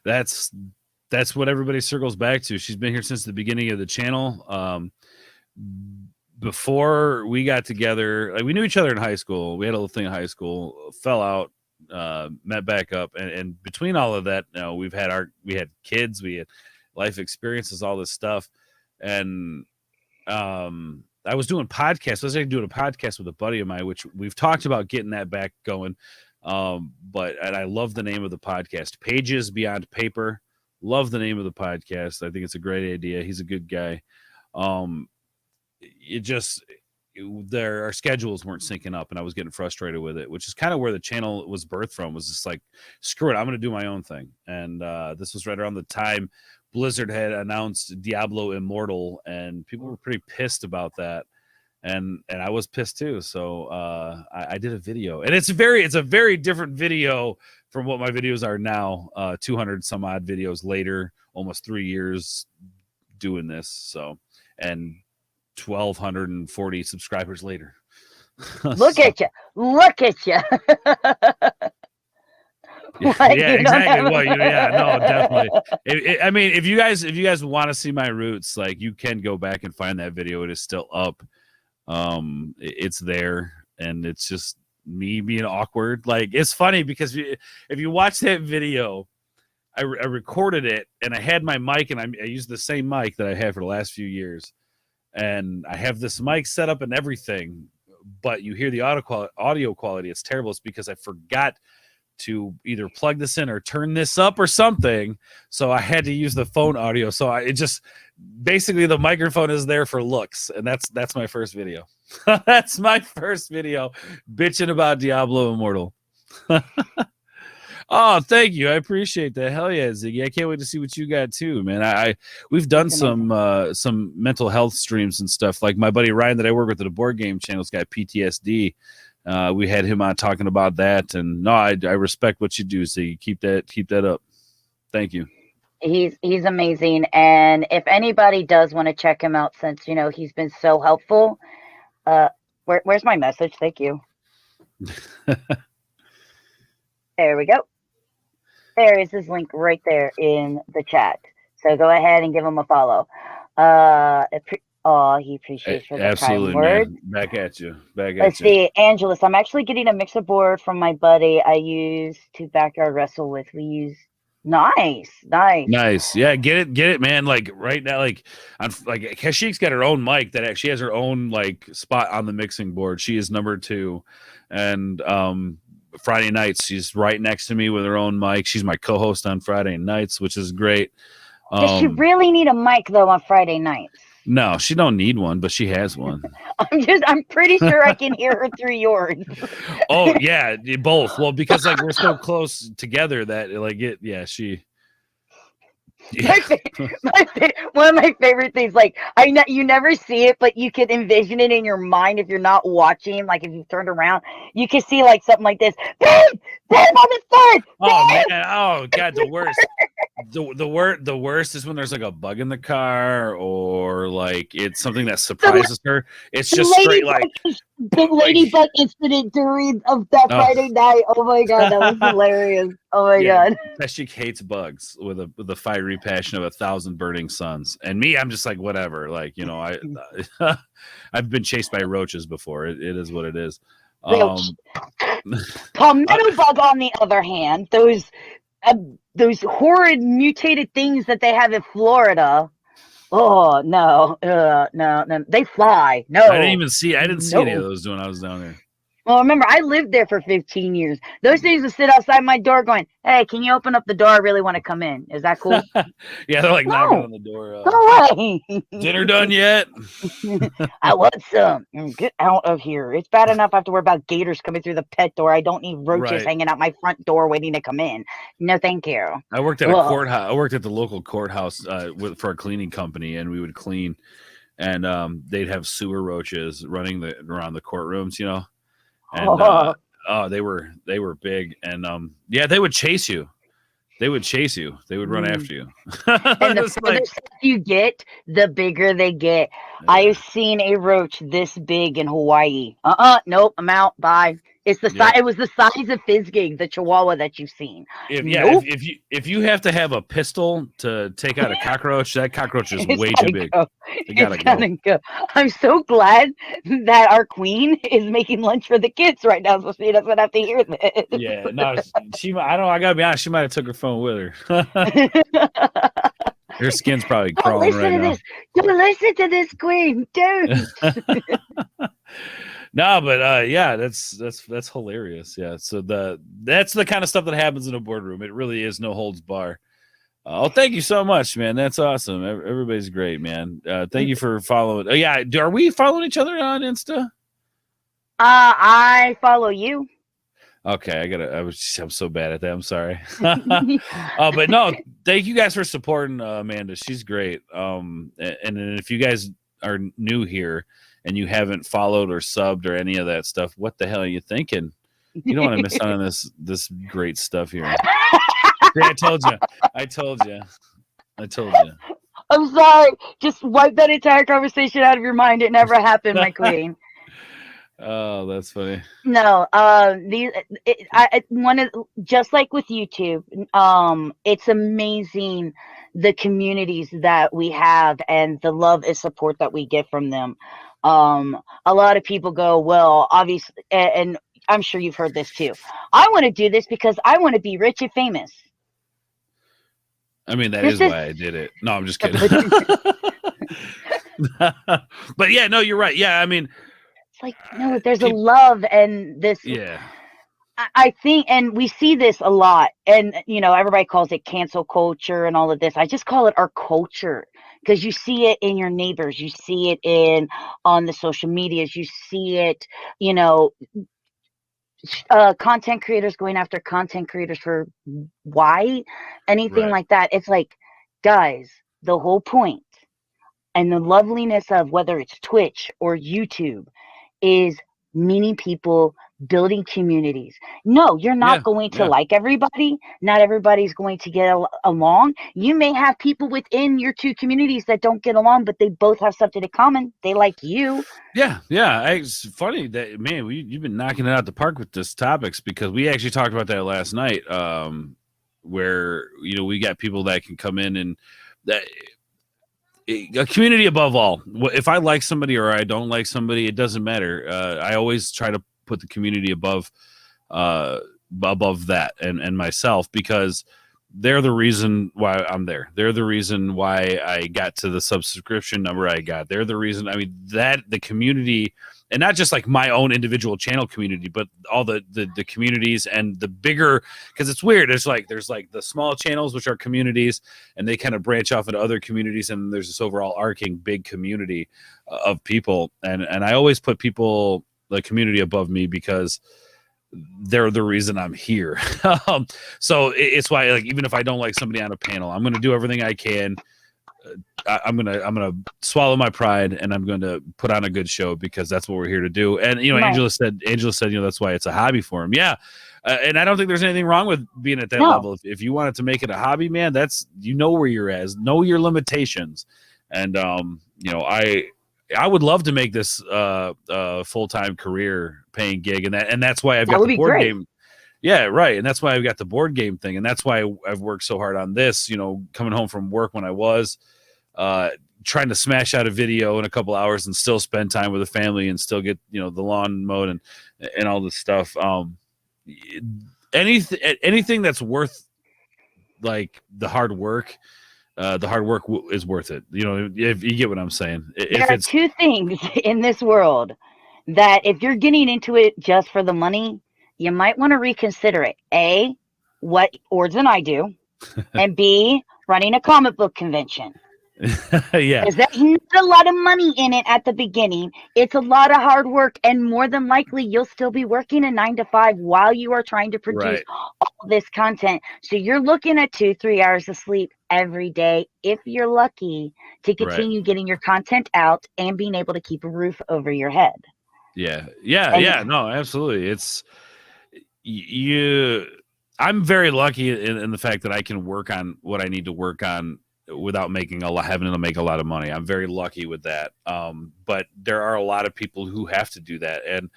[SPEAKER 2] That's what everybody circles back to. She's been here since the beginning of the channel. Before we got together, like, we knew each other in high school. We had a little thing in high school, fell out, met back up, and between all of that, you know, we had kids, we had life experiences, all this stuff, and I was doing podcasts. I was doing a podcast with a buddy of mine, which we've talked about getting that back going. But I love the name of the podcast, Pages Beyond Paper. Love the name of the podcast. I think it's a great idea. He's a good guy. Our schedules weren't syncing up, and I was getting frustrated with it, which is kind of where the channel was birthed from. Was just like, screw it, I'm going to do my own thing. And this was right around the time Blizzard had announced Diablo Immortal, and people were pretty pissed about that. And I was pissed too. So I did a video, and it's a very different video from what my videos are now. 200 some odd videos later, almost 3 years doing this. So, and 1,240 subscribers later.
[SPEAKER 1] Look at you.
[SPEAKER 2] Yeah, exactly. Well, yeah, no, definitely. I mean, if you guys want to see my roots, like, you can go back and find that video. It is still up. It's there, and it's just me being awkward. Like, it's funny because if you watch that video, I recorded it, and I had my mic, and I used the same mic that I had for the last few years, and I have this mic set up and everything, but you hear the audio quality. It's terrible. It's because I forgot to either plug this in or turn this up or something, so I had to use the phone audio. So it just basically, the microphone is there for looks, and that's my first video. That's my first video, bitching about Diablo Immortal. Oh, thank you. I appreciate that. Hell yeah, Ziggy. I can't wait to see what you got too, man. We've done some mental health streams and stuff. Like my buddy Ryan that I work with at the board game channel's got PTSD. We had him on talking about that, and no, I respect what you do, Ziggy. Keep that up. Thank you.
[SPEAKER 1] He's amazing, and if anybody does want to check him out, since he's been so helpful, where's my message? Thank you. There we go. There is his link right there in the chat. So go ahead and give him a follow. He appreciates for the
[SPEAKER 2] absolutely,
[SPEAKER 1] kind word.
[SPEAKER 2] Man. Back at you.
[SPEAKER 1] Let's see, Angelus. I'm actually getting a mixer board from my buddy I used to backyard wrestle with. We use nice.
[SPEAKER 2] Yeah, get it, man. Like right now, like Kashik's got her own mic that actually has her own like spot on the mixing board. She is number 2, and Friday nights she's right next to me with her own mic. She's my co-host on Friday nights, which is great.
[SPEAKER 1] Does she really need a mic though on Friday nights?
[SPEAKER 2] No, she don't need one, but she has one.
[SPEAKER 1] I'm pretty sure I can hear her through yours.
[SPEAKER 2] Oh yeah, both. Well, because like we're so close together that she. Yeah.
[SPEAKER 1] One of my favorite things, like you never see it, but you can envision it in your mind if you're not watching. Like if you turned around, you can see like something like this. Babe, on the third.
[SPEAKER 2] Oh man! Oh god, the worst. The worst is when there's like a bug in the car, or like it's something that surprises her. It's just straight like
[SPEAKER 1] the ladybug incident during of that Friday night. Oh my god, that was hilarious. Oh my god.
[SPEAKER 2] She hates bugs with a fiery passion of 1,000 burning suns. And me, I'm just like whatever. Like I've been chased by roaches before. It is what it is.
[SPEAKER 1] Palmetto bug, on the other hand, those horrid mutated things that they have in Florida. Oh no, they fly. No,
[SPEAKER 2] I didn't see any of those when I was down there.
[SPEAKER 1] Well, remember, I lived there for 15 years. Those things would sit outside my door going, "Hey, can you open up the door? I really want to come in. Is that cool?"
[SPEAKER 2] Yeah, they're like knocking on the door. Dinner done yet?
[SPEAKER 1] I want some. Get out of here. It's bad enough I have to worry about gators coming through the pet door. I don't need roaches hanging out my front door waiting to come in. No, thank you.
[SPEAKER 2] I worked at a courthouse. I worked at the local courthouse for a cleaning company, and we would clean, and they'd have sewer roaches running around the courtrooms, And they were big, and they would chase you. They would run after you.
[SPEAKER 1] And the further stuff you get, the bigger they get. Yeah. I've seen a roach this big in Hawaii. Nope, I'm out. Bye. It's the size. It was the size of Fizgig, the Chihuahua that you've seen.
[SPEAKER 2] If you have to have a pistol to take out a cockroach, that cockroach is way too big. They gotta
[SPEAKER 1] go. I'm so glad that our queen is making lunch for the kids right now, so she doesn't have to hear this.
[SPEAKER 2] Yeah, no, I gotta be honest. She might have took her phone with her. Her skin's probably crawling right now.
[SPEAKER 1] Don't listen to this, queen. Don't.
[SPEAKER 2] No, but that's hilarious. Yeah, so that's the kind of stuff that happens in a boardroom. It really is no holds bar. Thank you so much, man. That's awesome. Everybody's great, man. Thank you for following. Are we following each other on Insta?
[SPEAKER 1] I follow you.
[SPEAKER 2] Okay, I'm so bad at that. I'm sorry. But no, thank you guys for supporting Amanda. She's great. And if you guys are new here and you haven't followed or subbed or any of that stuff, what the hell are you thinking? You don't want to miss out on this great stuff here. See, I told you.
[SPEAKER 1] I'm sorry. Just wipe that entire conversation out of your mind. It never happened, my queen.
[SPEAKER 2] Oh, that's funny.
[SPEAKER 1] No, one of just like with YouTube, it's amazing the communities that we have and the love and support that we get from them. A lot of people go, well, obviously, and I'm sure you've heard this too. I want to do this because I want to be rich and famous.
[SPEAKER 2] I mean, that is why I did it. No, I'm just kidding. But yeah, no, you're right. Yeah, I mean,
[SPEAKER 1] it's like, no, there's a love and this.
[SPEAKER 2] Yeah.
[SPEAKER 1] I think, and we see this a lot, and everybody calls it cancel culture and all of this. I just call it our culture, because you see it in your neighbors, you see it on the social medias, you see it, content creators going after content creators for why, anything like that. It's like, guys, the whole point and the loveliness of whether it's Twitch or YouTube is meeting people, building communities. No, you're not going to like everybody. Not everybody's going to get along. You may have people within your two communities that don't get along, but they both have something in common. They like you.
[SPEAKER 2] Yeah. It's funny that, man, you've been knocking it out the park with this topics, because we actually talked about that last night, where, we got people that can come in and that a community above all. If I like somebody or I don't like somebody, it doesn't matter. I always try to put the community above that and myself, because they're the reason why I'm there. They're the reason why I got to the subscription number I got. They're the reason. I mean, that the community, and not just like my own individual channel community, but all the communities and the bigger, because it's weird. It's like there's like the small channels, which are communities, and they kind of branch off into other communities, and there's this overall arcing big community of people. And I always put people, the community, above me, because they're the reason I'm here. So it's why, like, even if I don't like somebody on a panel, I'm going to do everything I can. I'm gonna swallow my pride, and I'm going to put on a good show, because that's what we're here to do. And Angela said that's why it's a hobby for him. Yeah, and I don't think there's anything wrong with being at that level. If you wanted to make it a hobby, man, that's where you're at. Know your limitations, and I would love to make this full-time career paying gig, and that's why I've got the board game. Yeah, right. And that's why I've got the board game thing, and that's why I've worked so hard on this, coming home from work when I was trying to smash out a video in a couple hours and still spend time with the family and still get, the lawn mowed and all this stuff. Anything that's worth, like, the hard work is worth it. If you get what I'm saying.
[SPEAKER 1] There are two things in this world that if you're getting into it just for the money, you might want to reconsider it. A, what Ords and I do, and B, running a comic book convention.
[SPEAKER 2] Yeah.
[SPEAKER 1] Because there's a lot of money in it at the beginning. It's a lot of hard work, and more than likely you'll still be working a 9 to 5 while you are trying to produce all this content. So you're looking at 2-3 hours of sleep every day, if you're lucky, to continue getting your content out and being able to keep a roof over your head.
[SPEAKER 2] Yeah. No, absolutely. It's I'm very lucky in the fact that I can work on what I need to work on without having to make a lot of money. I'm very lucky with that. But there are a lot of people who have to do that, and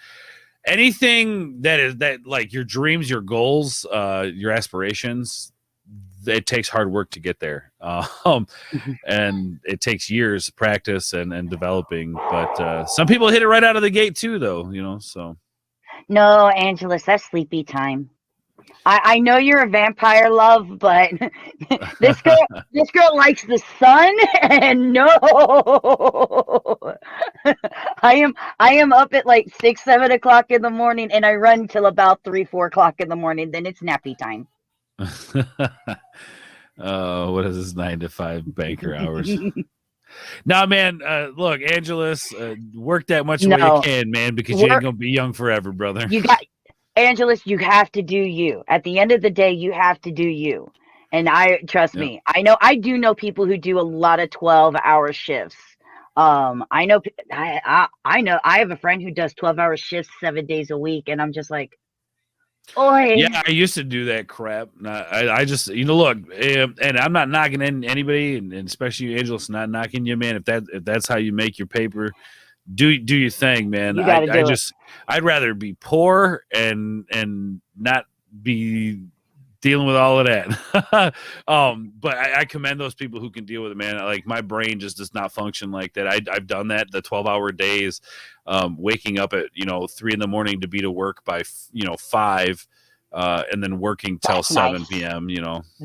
[SPEAKER 2] anything that like your dreams, your goals, your aspirations, it takes hard work to get there. And it takes years of practice and developing, but some people hit it right out of the gate too, though, so. No,
[SPEAKER 1] Angelus, that's sleepy time. I know you're a vampire, love, but this girl likes the sun, and no, I am up at like 6-7 o'clock in the morning, and I run till about 3-4 o'clock in the morning. Then it's nappy time.
[SPEAKER 2] What is this 9 to 5 banker hours? No, man. Look, Angelus, work that much way you can, man, because you ain't gonna be young forever, brother.
[SPEAKER 1] Angelus, you have to do you. At the end of the day, you have to do you. And trust me, I do know people who do a lot of 12-hour shifts. I know I have a friend who does 12-hour shifts 7 days a week, and I'm just like, Oi.
[SPEAKER 2] Yeah, I used to do that crap. I just, look, and I'm not knocking anybody, and especially you, Angelus, not knocking you, man. If that's how you make your paper, do your thing, man.
[SPEAKER 1] You gotta do it.
[SPEAKER 2] I'd rather be poor and not be dealing with all of that. But I commend those people who can deal with it, man. Like, my brain just does not function like that. I've done that, the 12-hour days, waking up at 3 a.m. to be to work by 5, and then working till 7 p.m.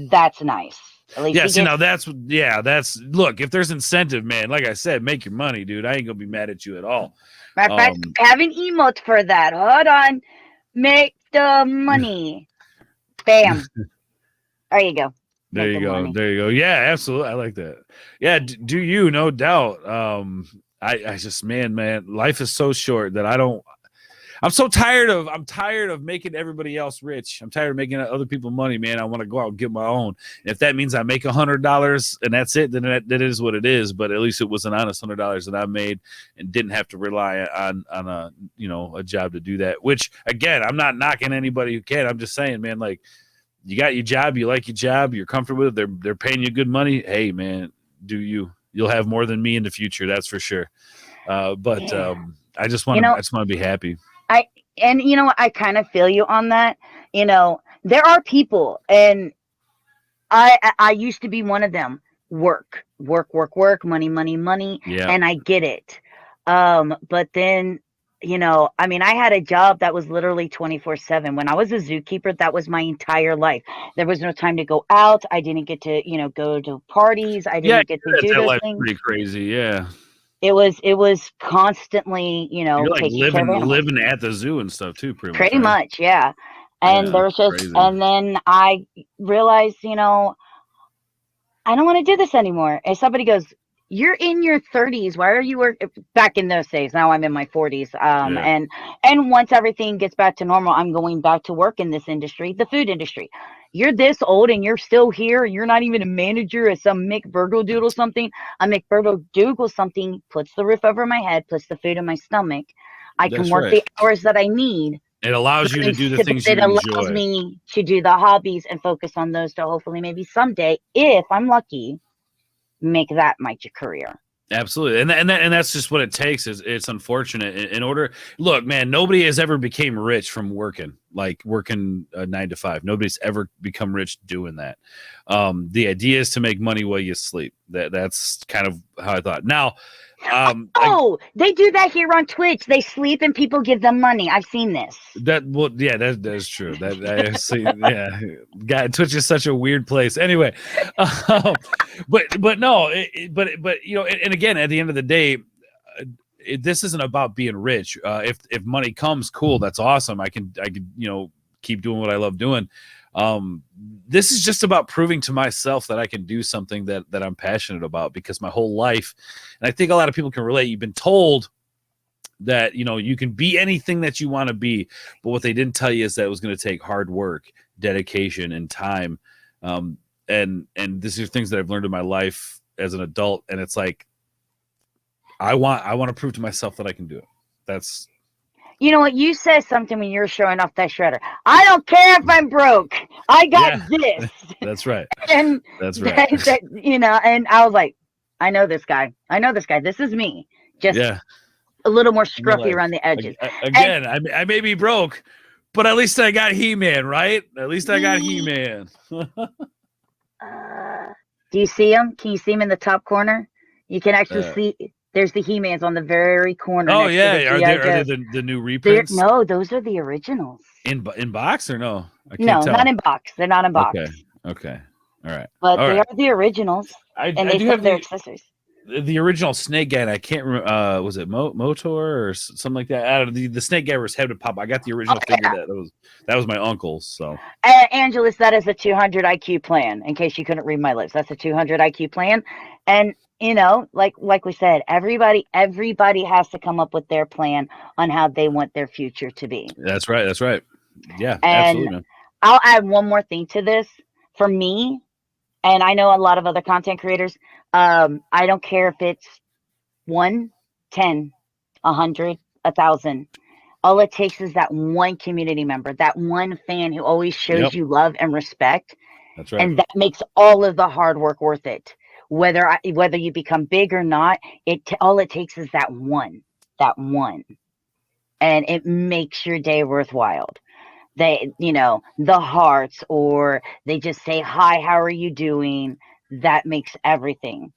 [SPEAKER 1] That's nice. At least
[SPEAKER 2] that's look, if there's incentive, man, like I said, make your money, dude. I ain't gonna be mad at you at all.
[SPEAKER 1] Matter of fact, I have an emote for that. Hold on. Make the money. Bam. There you go.
[SPEAKER 2] There you go. Yeah, absolutely. I like that. Yeah, do you, no doubt. I just, man, life is so short that I'm tired of making everybody else rich. I'm tired of making other people money, man. I want to go out and get my own. And if that means I make $100 and that's it, then that is what it is. But at least it was an honest $100 that I made and didn't have to rely on a job to do that. Which, again, I'm not knocking anybody who can. I'm just saying, man, like, you got your job, you like your job, you're comfortable with it, they're paying you good money. Hey, man, you'll have more than me in the future, that's for sure. I just want to be happy.
[SPEAKER 1] And you know what, I kind of feel you on that. There are people, and I used to be one of them. Work, money. Yeah. And I get it. But then, I had a job that was literally 24/7. When I was a zookeeper, that was my entire life. There was no time to go out. I didn't get to, go to parties. I didn't get to do those things.
[SPEAKER 2] Pretty crazy, yeah.
[SPEAKER 1] It was constantly,
[SPEAKER 2] you're like living at the zoo and stuff too,
[SPEAKER 1] pretty much, yeah. And there was just crazy. And then I realized, I don't want to do this anymore. And somebody goes, "You're in your 30s. Why are you working?" Back in those days. Now I'm in my 40s. And once everything gets back to normal, I'm going back to work in this industry, the food industry. You're this old and you're still here. You're not even a manager at some McBurgle something. A McBurgle something puts the roof over my head, puts the food in my stomach. I can work the hours that I need.
[SPEAKER 2] It allows you to do the things you enjoy. It
[SPEAKER 1] allows me to do the hobbies and focus on those to hopefully maybe someday, if I'm lucky, make that my career.
[SPEAKER 2] Absolutely. And that's just what it takes. It's unfortunate. Look, man, nobody has ever became rich from working 9 to 5. Nobody's ever become rich doing that. The idea is to make money while you sleep. That's kind of how I thought. Now,
[SPEAKER 1] they do that here on Twitch. They sleep and people give them money. I've seen this.
[SPEAKER 2] That is true. That I have seen. Yeah, God, Twitch is such a weird place. Anyway, but no, and again, at the end of the day, this isn't about being rich. If money comes, cool, that's awesome. I can keep doing what I love doing. This is just about proving to myself that I can do something that I'm passionate about, because my whole life, and I think a lot of people can relate, you've been told that, you can be anything that you want to be, but what they didn't tell you is that it was going to take hard work, dedication, and time. And these are things that I've learned in my life as an adult. And it's like, I want to prove to myself that I can do it. That's,
[SPEAKER 1] you know what? You said something when you were showing off that shredder. I don't care if I'm broke. I got this.
[SPEAKER 2] That's right.
[SPEAKER 1] And
[SPEAKER 2] that's right.
[SPEAKER 1] And I was like, I know this guy. This is me. Just a little more scruffy around the edges.
[SPEAKER 2] Again, I may be broke, but at least I got He-Man, right? At least I got He-Man.
[SPEAKER 1] Do you see him? Can you see him in the top corner? You can actually see. There's the He-Mans on the very corner.
[SPEAKER 2] Oh yeah, are they the new reprints?
[SPEAKER 1] No, those are the originals.
[SPEAKER 2] In box or no?
[SPEAKER 1] No, tell. Not in box. They're not in box.
[SPEAKER 2] Okay. All right.
[SPEAKER 1] But they are the originals, and they have their accessories.
[SPEAKER 2] The original Snake guy, and I can't remember. Was it Motor or something like that? I don't know, the Snake guy was head to pop. I got the original figure. That was my uncle's. So,
[SPEAKER 1] Angelus, that is a 200 IQ plan. In case you couldn't read my lips, that's a 200 IQ plan. And like we said, everybody has to come up with their plan on how they want their future to be.
[SPEAKER 2] That's right. Yeah,
[SPEAKER 1] and
[SPEAKER 2] absolutely.
[SPEAKER 1] I'll add one more thing to this. For me, and I know a lot of other content creators, I don't care if it's 1, 10, 100, 1,000. All it takes is that one community member, that one fan who always shows you love and respect.
[SPEAKER 2] That's right.
[SPEAKER 1] And that makes all of the hard work worth it. Whether you become big or not, all it takes is that one, and it makes your day worthwhile. They, the hearts, or they just say, hi, how are you doing? That makes everything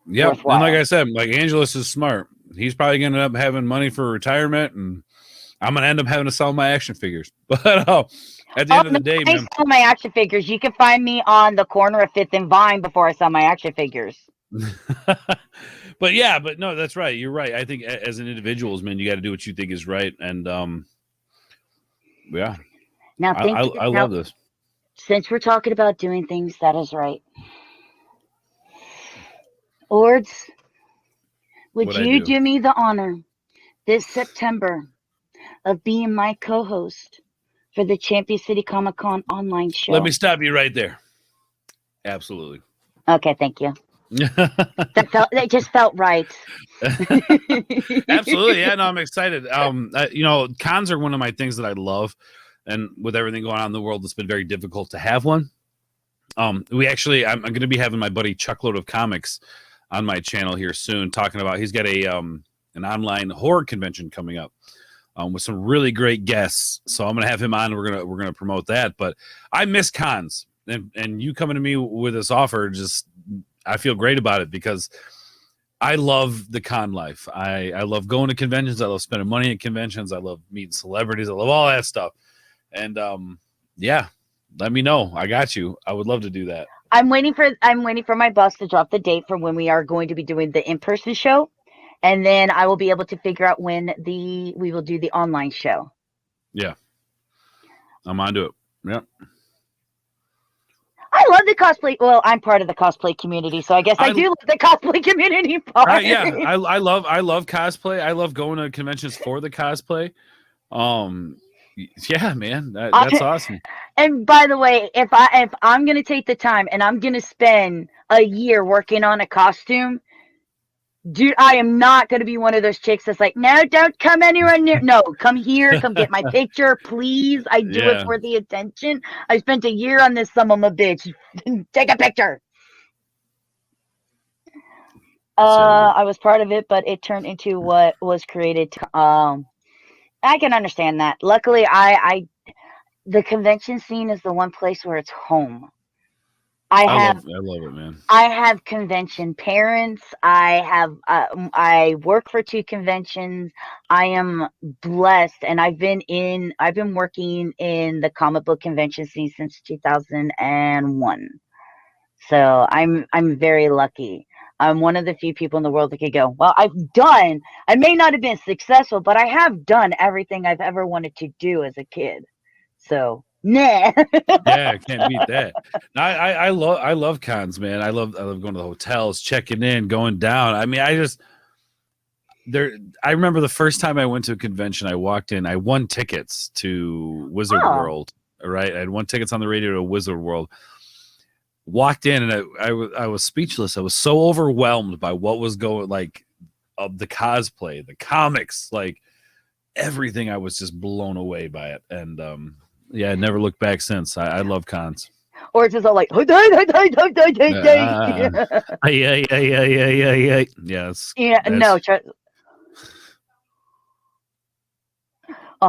[SPEAKER 1] worthwhile.
[SPEAKER 2] And like I said, like Angelus is smart. He's probably going to end up having money for retirement, and I'm going to end up having to sell my action figures. But at the end of the day, man,
[SPEAKER 1] I sell my action figures. You can find me on the corner of 5th and Vine before I sell my action figures.
[SPEAKER 2] but no, that's right. You're right. I think as an individual, man, you got to do what you think is right. And yeah.
[SPEAKER 1] Now,
[SPEAKER 2] I love this.
[SPEAKER 1] Since we're talking about doing things that is right, Ords, would you do me the honor this September of being my co-host for the Champion City Comic-Con online show?
[SPEAKER 2] Let me stop you right there. Absolutely.
[SPEAKER 1] Okay, thank you. That just felt right.
[SPEAKER 2] Absolutely. Yeah, no, I'm excited. Cons are one of my things that I love. And with everything going on in the world, it's been very difficult to have one. I'm going to be having my buddy Chuckload of Comics on my channel here soon, talking about, he's got an online horror convention coming up with some really great guests. So I'm going to have him on. We're going to promote that. But I miss cons, and you coming to me with this offer, I feel great about it, because I love the con life. I love going to conventions. I love spending money at conventions. I love meeting celebrities. I love all that stuff. And let me know. I got you. I would love to do that.
[SPEAKER 1] I'm waiting for my boss to drop the date for when we are going to be doing the in-person show, and then I will be able to figure out when we will do the online show. Yeah,
[SPEAKER 2] I'm onto it. Yep.
[SPEAKER 1] I love the cosplay. Well, I'm part of the cosplay community, so I guess I do love the cosplay community part.
[SPEAKER 2] Right, yeah, I love cosplay. I love going to conventions for the cosplay. Yeah, man, that's awesome.
[SPEAKER 1] And by the way, if I'm gonna take the time and I'm gonna spend a year working on a costume, dude, I am not gonna be one of those chicks that's like, no, don't come anywhere near. No, come here, come get my picture, please. I do it for the attention. I spent a year on this son of a bitch. Take a picture. I was part of it, but it turned into what was created. I can understand that. Luckily, the convention scene is the one place where it's home. I love it, man. I have convention parents. I work for 2 conventions. I am blessed, and I've been working in the comic book convention scene since 2001. So I'm very lucky. I'm one of the few people in the world that could go, well, I may not have been successful, but I have done everything I've ever wanted to do as a kid. So, nah.
[SPEAKER 2] Yeah, I can't beat that. I love cons, man. I love going to the hotels, checking in, going down. I mean, I remember the first time I went to a convention, I walked in, I won tickets to Wizard World, right? I had won tickets on the radio to Wizard World. Walked in, and I was speechless. I was so overwhelmed by what was going, like, the cosplay, the comics, like everything. I was just blown away by it, and I never looked back since. I love cons.
[SPEAKER 1] Or it's just all like, all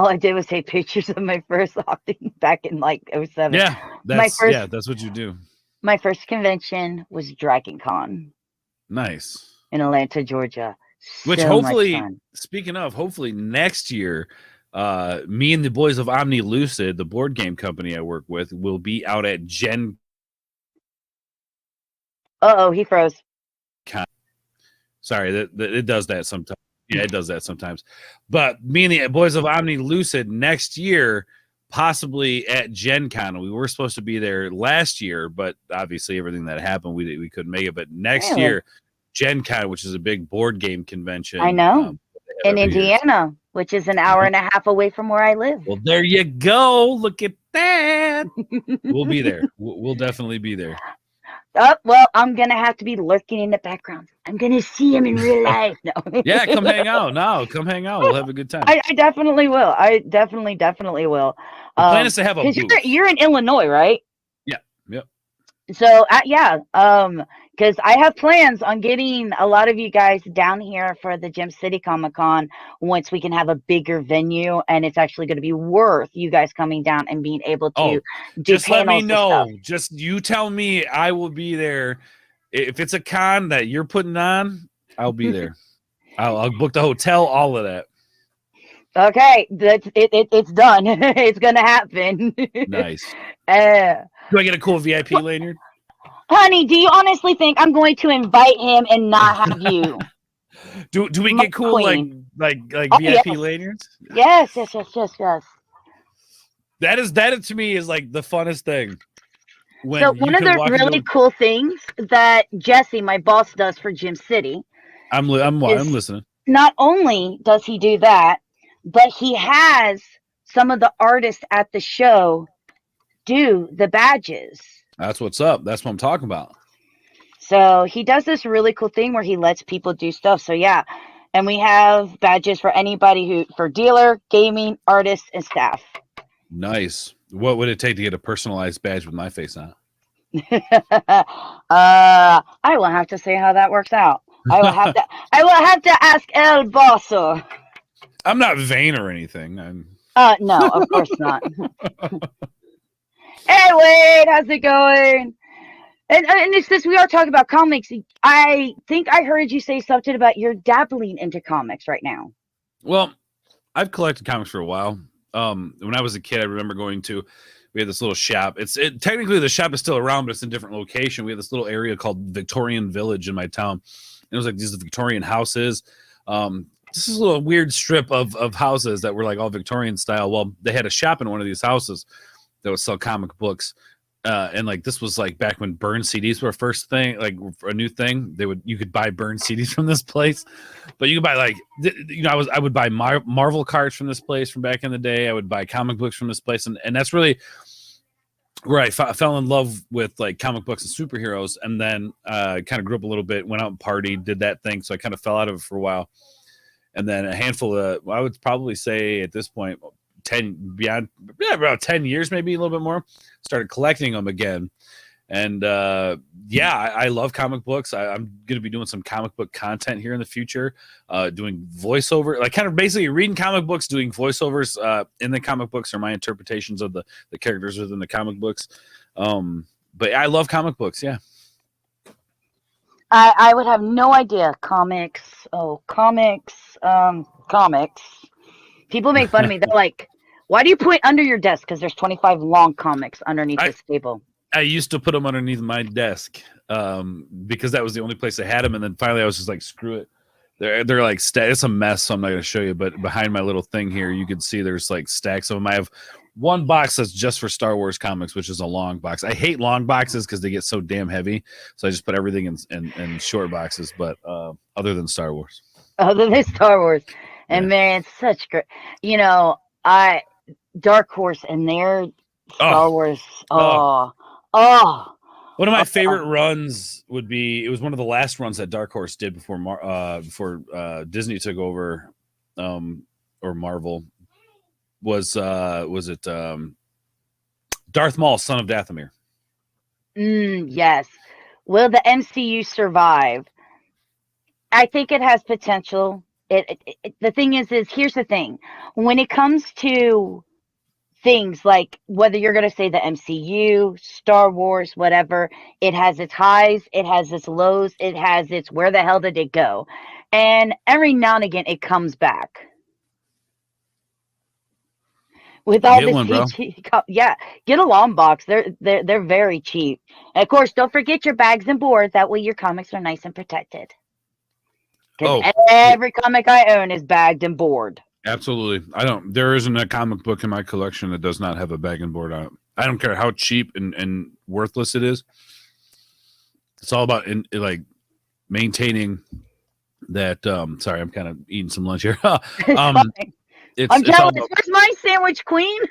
[SPEAKER 1] I did was take pictures of my first outing back in like 2007.
[SPEAKER 2] Yeah, that's what you do.
[SPEAKER 1] My first convention was Dragon Con.
[SPEAKER 2] Nice.
[SPEAKER 1] In Atlanta, Georgia.
[SPEAKER 2] Which hopefully, speaking of, hopefully next year, me and the boys of Omni Lucid, the board game company I work with, will be out at Gen.
[SPEAKER 1] Uh-oh, he froze.
[SPEAKER 2] Sorry, it does that sometimes. Yeah, it does that sometimes. But me and the boys of Omni Lucid next year, possibly at Gen Con. We were supposed to be there last year, but obviously everything that happened, we couldn't make it. But next year, Gen Con, which is a big board game convention.
[SPEAKER 1] I know. In Indiana, which is an hour and a half away from where I live.
[SPEAKER 2] Well, there you go. Look at that. We'll be there. We'll definitely be there.
[SPEAKER 1] Oh, well, I'm going to have to be lurking in the background. I'm going to see him in real life. No.
[SPEAKER 2] Yeah, come hang out. No, come hang out. We'll have a good time.
[SPEAKER 1] I definitely will. I definitely will.
[SPEAKER 2] The plan is to have a booth.
[SPEAKER 1] You're in Illinois, right?
[SPEAKER 2] Yeah. Yep.
[SPEAKER 1] So, because I have plans on getting a lot of you guys down here for the Gem City Comic Con once we can have a bigger venue, and it's actually going to be worth you guys coming down and being able to do
[SPEAKER 2] just let me know.
[SPEAKER 1] Stuff.
[SPEAKER 2] Just you tell me, I will be there. If it's a con that you're putting on, I'll be there. I'll book the hotel, all of that.
[SPEAKER 1] Okay, it's done. It's gonna happen.
[SPEAKER 2] Nice. Do I get a cool VIP lanyard?
[SPEAKER 1] Honey, do you honestly think I'm going to invite him and not have you?
[SPEAKER 2] Do we get cool queen. like VIP lanyards?
[SPEAKER 1] Yes. That
[SPEAKER 2] is to me is like the funnest thing.
[SPEAKER 1] So one of the really cool things that Jesse, my boss, does for Gem City.
[SPEAKER 2] I'm listening.
[SPEAKER 1] Not only does he do that, but he has some of the artists at the show do the badges.
[SPEAKER 2] That's what's up. That's what I'm talking about.
[SPEAKER 1] So he does this really cool thing where he lets people do stuff. So yeah, and we have badges for anybody for dealer, gaming, artists, and staff.
[SPEAKER 2] Nice. What would it take to get a personalized badge with my face on it?
[SPEAKER 1] I will have to see how that works out. I will have to ask El Bosso.
[SPEAKER 2] I'm not vain or anything.
[SPEAKER 1] No, of course not. Hey, Wade, how's it going? And since we are talking about comics, I think I heard you say something about you're dabbling into comics right now.
[SPEAKER 2] Well, I've collected comics for a while. When I was a kid, I remember we had this little shop. Technically the shop is still around, but it's in a different location. We had this little area called Victorian Village in my town. It was like these Victorian houses. This is a little weird strip of houses that were like all Victorian style. Well, they had a shop in one of these houses that would sell comic books. And like this was like back when burned CDs were a first thing, like a new thing. You could buy burned CDs from this place, but you could buy I would buy Marvel cards from this place from back in the day. I would buy comic books from this place, and that's really where I fell in love with like comic books and superheroes. And then kind of grew up a little bit, went out and partied, did that thing. So I kind of fell out of it for a while. And then a handful of, I would probably say at this point, about 10 years, maybe a little bit more, started collecting them again. And I love comic books. I'm going to be doing some comic book content here in the future, doing voiceover, like kind of basically reading comic books, doing voiceovers in the comic books, or my interpretations of the characters within the comic books. But I love comic books. Yeah.
[SPEAKER 1] I would have no idea. Comics. People make fun of me. They're like, why do you put under your desk? Because there's 25 long comics underneath this table.
[SPEAKER 2] I used to put them underneath my desk because that was the only place I had them. And then finally I was just like, screw it. They're like, it's a mess, so I'm not going to show you. But behind my little thing here, you can see there's like stacks of them. I have one box that's just for Star Wars comics, which is a long box. I hate long boxes because they get so damn heavy. So I just put everything in short boxes, but other than Star Wars.
[SPEAKER 1] Other than Star Wars. And man, it's such great. Dark Horse and their Star Wars.
[SPEAKER 2] One of my favorite runs would be, it was one of the last runs that Dark Horse did before Disney took over, or Marvel. Was it Darth Maul, Son of Dathomir?
[SPEAKER 1] Yes. Will the MCU survive? I think it has potential. The thing is here's the thing. When it comes to things like whether you're going to say the MCU, Star Wars, whatever, it has its highs, it has its lows, it has its where the hell did it go? And every now and again it comes back. With all this PG, get a long box. They're very cheap. And of course, don't forget your bags and board. That way your comics are nice and protected. Because every comic I own is bagged and board.
[SPEAKER 2] Absolutely. There isn't a comic book in my collection that does not have a bag and board on it. I don't care how cheap and worthless it is. It's all about maintaining that. Sorry, I'm kind of eating some lunch here.
[SPEAKER 1] I'm jealous. Where's my sandwich, queen?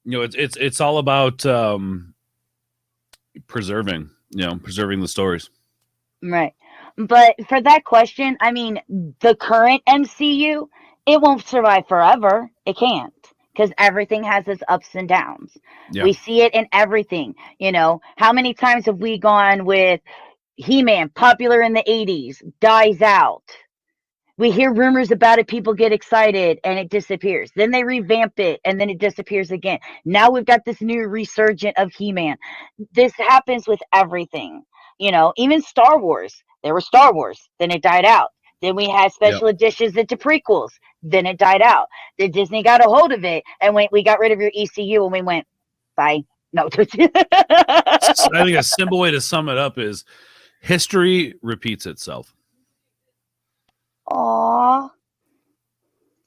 [SPEAKER 2] It's all about preserving the stories.
[SPEAKER 1] Right. But for that question, I mean, the current MCU, it won't survive forever. It can't, because everything has its ups and downs.
[SPEAKER 2] Yeah.
[SPEAKER 1] We see it in everything. How many times have we gone with He-Man, popular in the 80s, dies out? We hear rumors about it, people get excited, and it disappears. Then they revamp it, and then it disappears again. Now we've got this new resurgent of He-Man. This happens with everything. Even Star Wars. There was Star Wars, then it died out. Then we had special editions into prequels, then it died out. Then Disney got a hold of it, and we got rid of your ECU, and we went, bye. No.
[SPEAKER 2] I think a simple way to sum it up is history repeats itself.
[SPEAKER 1] Aww.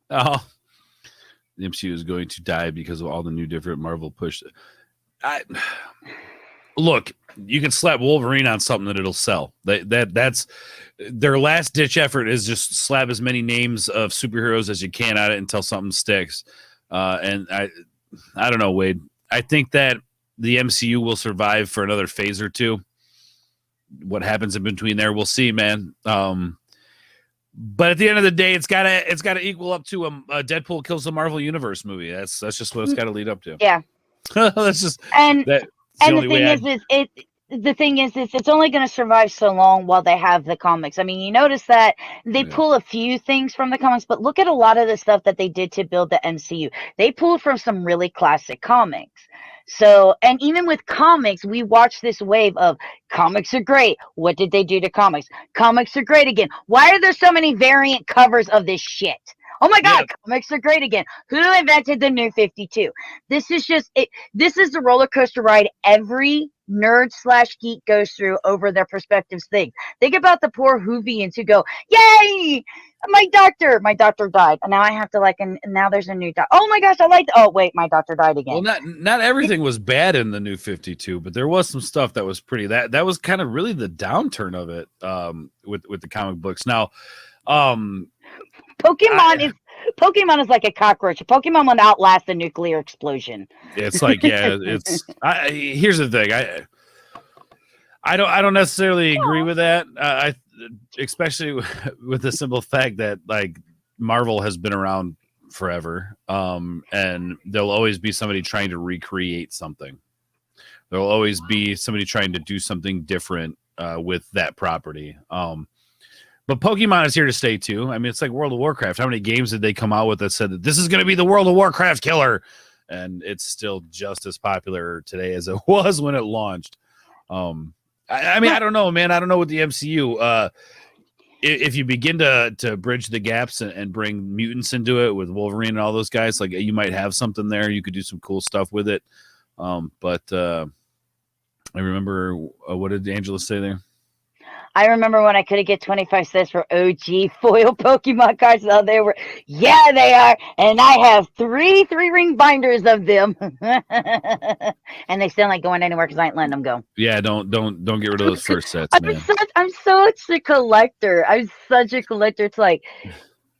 [SPEAKER 2] Oh, the MCU is going to die because of all the new different Marvel push. Look, you can slap Wolverine on something that it'll sell. That's their last ditch effort, is just slap as many names of superheroes as you can at it until something sticks. And I don't know, Wade. I think that the MCU will survive for another phase or two. What happens in between there, we'll see, man. But at the end of the day, it's gotta equal up to a Deadpool kills the Marvel Universe movie. That's just what it's got to lead up to.
[SPEAKER 1] Yeah,
[SPEAKER 2] that's just
[SPEAKER 1] the thing is, it's only going to survive so long while they have the comics. I mean, you notice that they pull a few things from the comics, but look at a lot of the stuff that they did to build the MCU. They pulled from some really classic comics. So, and even with comics, we watch this wave of comics are great. What did they do to comics? Comics are great again. Why are there so many variant covers of this shit? Oh my God, comics are great again. Who invented the New 52? This is just it. This is the roller coaster ride every nerd/geek goes through over their perspective things. Think about the poor Whovians who go, yay, my doctor died. And now I have to and now there's a new doctor. Oh my gosh, oh wait, my doctor died again.
[SPEAKER 2] Well, not everything was bad in the New 52, but there was some stuff that was pretty, that was kind of really the downturn of it with the comic books. Now,
[SPEAKER 1] Pokemon is like a cockroach. Pokemon will outlast a nuclear explosion.
[SPEAKER 2] It's like, here's the thing. I don't necessarily agree with that. Especially with the simple fact that like Marvel has been around forever. And there'll always be somebody trying to recreate something. There'll always be somebody trying to do something different with that property. But Pokemon is here to stay too. I mean, it's like World of Warcraft. How many games did they come out with that said that this is going to be the World of Warcraft killer? And it's still just as popular today as it was when it launched. I mean, I don't know, man. I don't know with the MCU. If you begin to bridge the gaps and bring mutants into it with Wolverine and all those guys, like you might have something there. You could do some cool stuff with it. But I remember, what did Angela say there?
[SPEAKER 1] I remember when I couldn't get 25 cents for OG foil Pokemon cards. So they were, they are. And I have three ring binders of them. And they still ain't going anywhere because I ain't letting them go.
[SPEAKER 2] Yeah, don't get rid of those first sets, man.
[SPEAKER 1] I'm such a collector. I'm such a collector. It's like,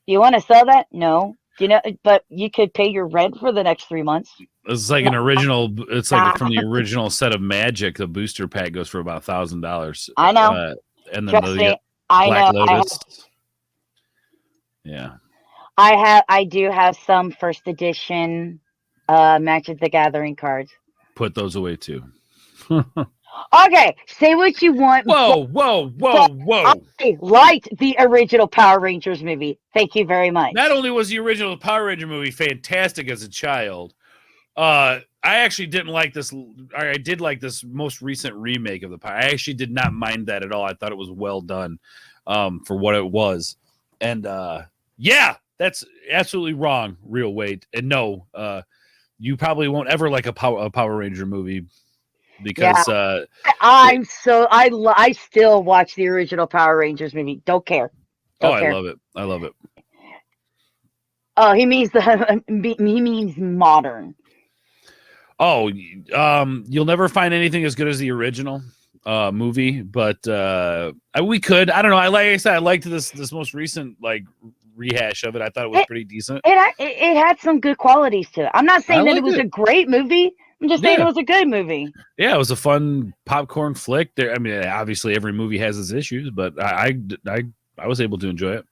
[SPEAKER 1] you want to sell that? No. But you could pay your rent for the next 3 months.
[SPEAKER 2] It's like an original. It's like from the original set of Magic. The booster pack goes for about $1,000.
[SPEAKER 1] I know.
[SPEAKER 2] And then Black Lotus. Yeah.
[SPEAKER 1] I do have some first edition Magic the Gathering cards.
[SPEAKER 2] Put those away too.
[SPEAKER 1] Okay, say what you want.
[SPEAKER 2] Whoa.
[SPEAKER 1] I liked the original Power Rangers movie. Thank you very much.
[SPEAKER 2] Not only was the original Power Ranger movie fantastic as a child, I actually didn't like this. I did like this most recent remake of the Power. I actually did not mind that at all. I thought it was well done for what it was. And that's absolutely wrong, real Wade. And no, you probably won't ever like a Power Ranger movie because
[SPEAKER 1] I still watch the original Power Rangers movie. Don't care.
[SPEAKER 2] I love it.
[SPEAKER 1] Oh, he means modern.
[SPEAKER 2] Oh, you'll never find anything as good as the original movie, but we could. I don't know. Like I said, I liked this most recent rehash of it. I thought it was pretty decent.
[SPEAKER 1] It had some good qualities to it. I'm not saying that it was a great movie, I'm just saying it was a good movie.
[SPEAKER 2] Yeah, it was a fun popcorn flick. There, I mean, obviously every movie has its issues, but I was able to enjoy it.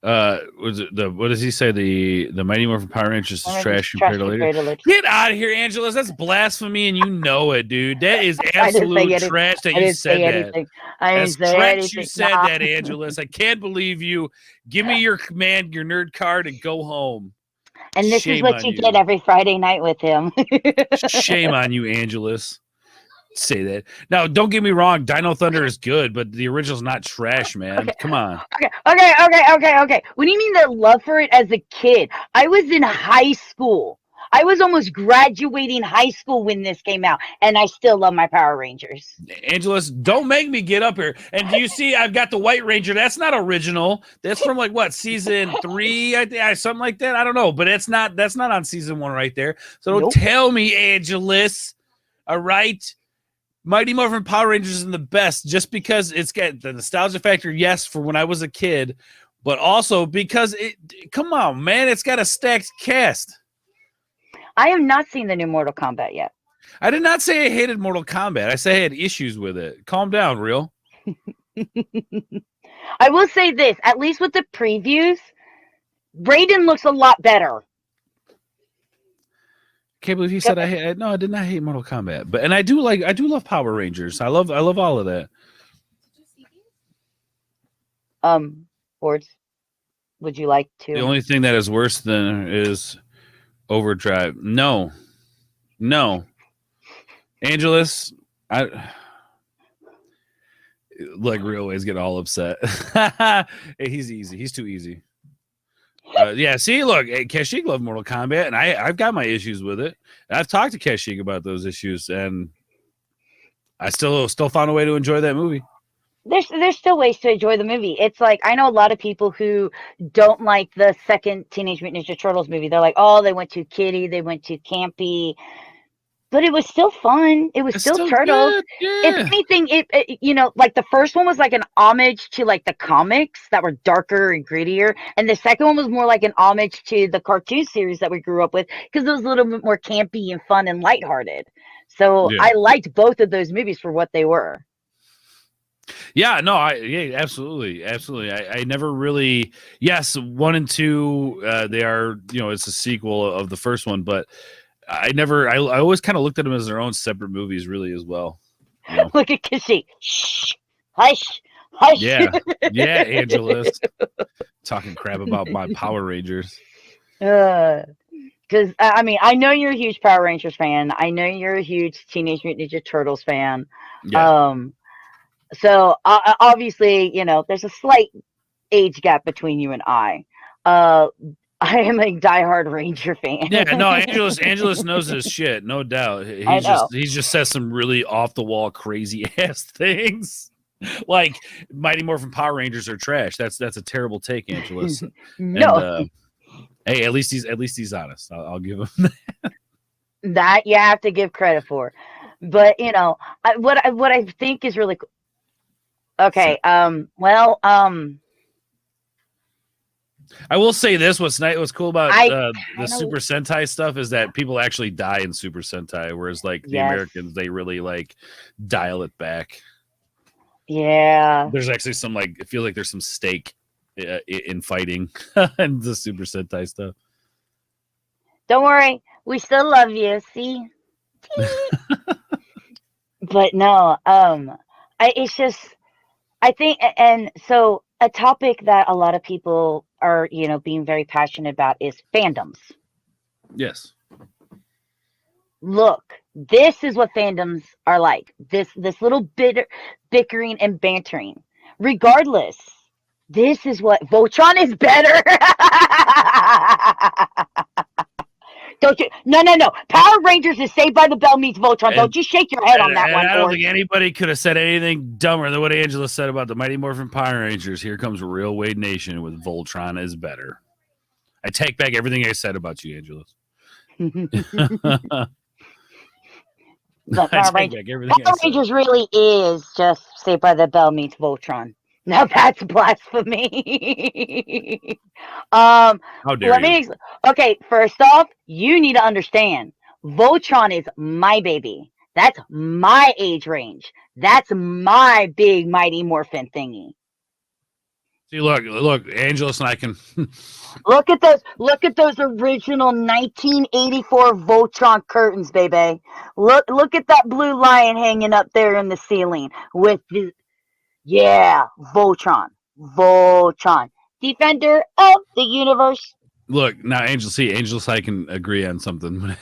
[SPEAKER 2] Was it what does he say? The Mighty Morphin Power Rangers is trash compared to later. Get out of here, Angelus. That's blasphemy, and you know it, dude. That is absolute trash that you said that. That's trash you said that, Angelus. I can't believe you. Give me your nerd card and go home.
[SPEAKER 1] And this is what you get every Friday night with him.
[SPEAKER 2] Shame on you, Angelus. Say that. Now, don't get me wrong. Dino Thunder is good, but the original's not trash, man. Okay. Come on.
[SPEAKER 1] Okay. What do you mean the love for it as a kid? I was in high school. I was almost graduating high school when this came out, and I still love my Power Rangers.
[SPEAKER 2] Angelus, don't make me get up here. And do you see I've got the White Ranger? That's not original. That's from like what, season 3? I think something like that. I don't know, but that's not on season 1 right there. So don't tell me, Angelus. All right. Mighty Morphin Power Rangers is the best just because it's got the nostalgia factor, yes, for when I was a kid, but also because come on, man, it's got a stacked cast.
[SPEAKER 1] I have not seen the new Mortal Kombat yet.
[SPEAKER 2] I did not say I hated Mortal Kombat. I said I had issues with it. Calm down, Real.
[SPEAKER 1] I will say this, at least with the previews, Raiden looks a lot better.
[SPEAKER 2] Can't believe he said I did not hate Mortal Kombat, but I do love Power Rangers. I love all of that.
[SPEAKER 1] Ords, would you like to?
[SPEAKER 2] The only thing that is worse than is Overdrive. No, Angelus, Real always get all upset. He's easy. He's too easy. Yeah, see, look, Kashyyyk loved Mortal Kombat, and I've got my issues with it. And I've talked to Kashyyyk about those issues, and I still found a way to enjoy that movie.
[SPEAKER 1] There's still ways to enjoy the movie. It's like, I know a lot of people who don't like the second Teenage Mutant Ninja Turtles movie. They're like, oh, they went too kiddie, they went too campy. But it was still fun. It was still Turtles.
[SPEAKER 2] Yeah.
[SPEAKER 1] If anything, it like the first one was like an homage to like the comics that were darker and grittier, and the second one was more like an homage to the cartoon series that we grew up with because it was a little bit more campy and fun and lighthearted. So I liked both of those movies for what they were.
[SPEAKER 2] Yeah, no, absolutely. I never really. Yes, 1 and 2, they are. It's a sequel of the first one, but. I always kind of looked at them as their own separate movies, really, as well.
[SPEAKER 1] Look at Kashyyyk. Shh, hush.
[SPEAKER 2] Yeah, Angelus, talking crap about my Power Rangers.
[SPEAKER 1] Because I mean, I know you're a huge Power Rangers fan. I know you're a huge Teenage Mutant Ninja Turtles fan.
[SPEAKER 2] Yeah.
[SPEAKER 1] So obviously, there's a slight age gap between you and I. I am a diehard Ranger fan.
[SPEAKER 2] Yeah, no, Angelus knows his shit, no doubt. He just says some really off the wall, crazy ass things. Like Mighty Morphin Power Rangers are trash. That's a terrible take, Angelus.
[SPEAKER 1] No.
[SPEAKER 2] And, hey, at least he's honest. I'll give him that.
[SPEAKER 1] That you have to give credit for. But what I think is really cool. Okay.
[SPEAKER 2] I will say this: what's cool about the Super Sentai stuff is that people actually die in Super Sentai, whereas like the Americans, they really like dial it back.
[SPEAKER 1] Yeah,
[SPEAKER 2] there's actually some it feels like there's some stake in fighting and the Super Sentai stuff.
[SPEAKER 1] Don't worry, we still love you. See, but no, it's just I think, and so a topic that a lot of people are, being very passionate about is fandoms.
[SPEAKER 2] Yes.
[SPEAKER 1] Look, this is what fandoms are like. This little bickering and bantering. Regardless, this is what Voltron is better. Don't you? No. Power Rangers is Saved by the Bell meets Voltron. Don't you shake your head on that one.
[SPEAKER 2] I don't think anybody could have said anything dumber than what Angela said about the Mighty Morphin Power Rangers. Here comes Real Wade Nation with Voltron is better. I take back everything I said about you, Angela.
[SPEAKER 1] Power Rangers really is just Saved by the Bell meets Voltron. Now that's blasphemy.
[SPEAKER 2] How dare you?
[SPEAKER 1] Okay, first off, you need to understand Voltron is my baby. That's my age range. That's my big mighty morphin thingy.
[SPEAKER 2] See, look, Angelus and I can
[SPEAKER 1] Look at those original 1984 Voltron curtains, baby. Look at that blue lion hanging up there in the ceiling with the Voltron, defender of the universe.
[SPEAKER 2] look now, Angelus. I can agree on something.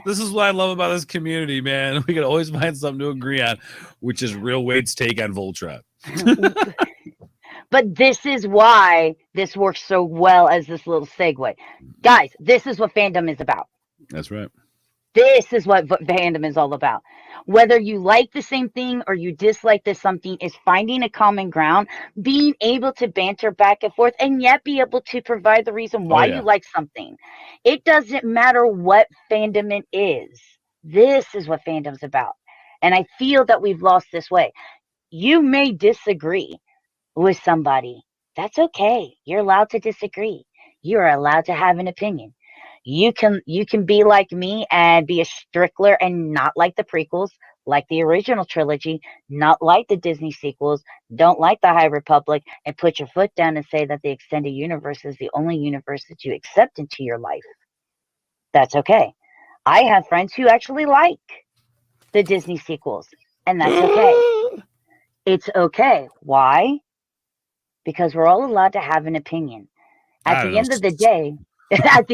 [SPEAKER 2] This is what I love about this community, man. We can always find something to agree on, which is Real Wade's take on Voltron.
[SPEAKER 1] But this is why this works so well as this little segue. Guys, this is what fandom is about.
[SPEAKER 2] That's right.
[SPEAKER 1] This is what fandom is all about. Whether you like the same thing or you dislike this something, is finding a common ground, being able to banter back and forth, and yet be able to provide the reason why you like something. It doesn't matter what fandom it is. This is what fandom's about. And I feel that we've lost this way. You may disagree with somebody. That's okay. You're allowed to disagree. You're allowed to have an opinion. You can be like me and be a stickler and not like the prequels, like the original trilogy, not like the Disney sequels, don't like the High Republic, and put your foot down and say that the extended universe is the only universe that you accept into your life. That's okay. I have friends who actually like the Disney sequels, and that's okay. It's okay. Why? Because we're all allowed to have an opinion. At the end of the day, but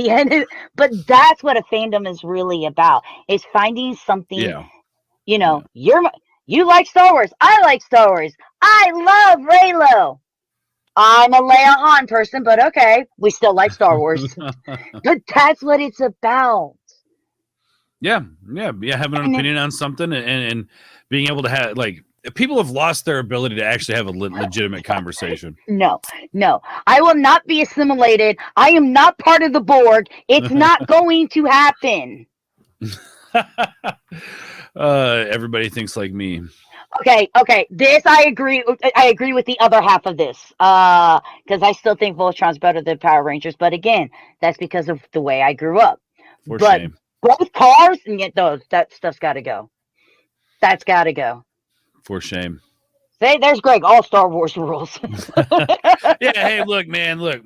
[SPEAKER 1] that's what a fandom is really about, is finding something, you like Star Wars. I like Star Wars. I love Reylo. I'm a Leia Han person, but okay, we still like Star Wars. But that's what it's about.
[SPEAKER 2] Yeah, having an opinion on something and being able to have, like, people have lost their ability to actually have a legitimate conversation.
[SPEAKER 1] No, I will not be assimilated. I am not part of the Borg. It's not going to happen.
[SPEAKER 2] Everybody thinks like me.
[SPEAKER 1] Okay. This I agree with the other half of this. Because I still think Voltron's better than Power Rangers. But again, that's because of the way I grew up.
[SPEAKER 2] For shame.
[SPEAKER 1] Both cars and yet that stuff's got to go. That's got to go.
[SPEAKER 2] For shame.
[SPEAKER 1] Say, there's Greg. All Star Wars rules.
[SPEAKER 2] Yeah. Hey, look, man. Look.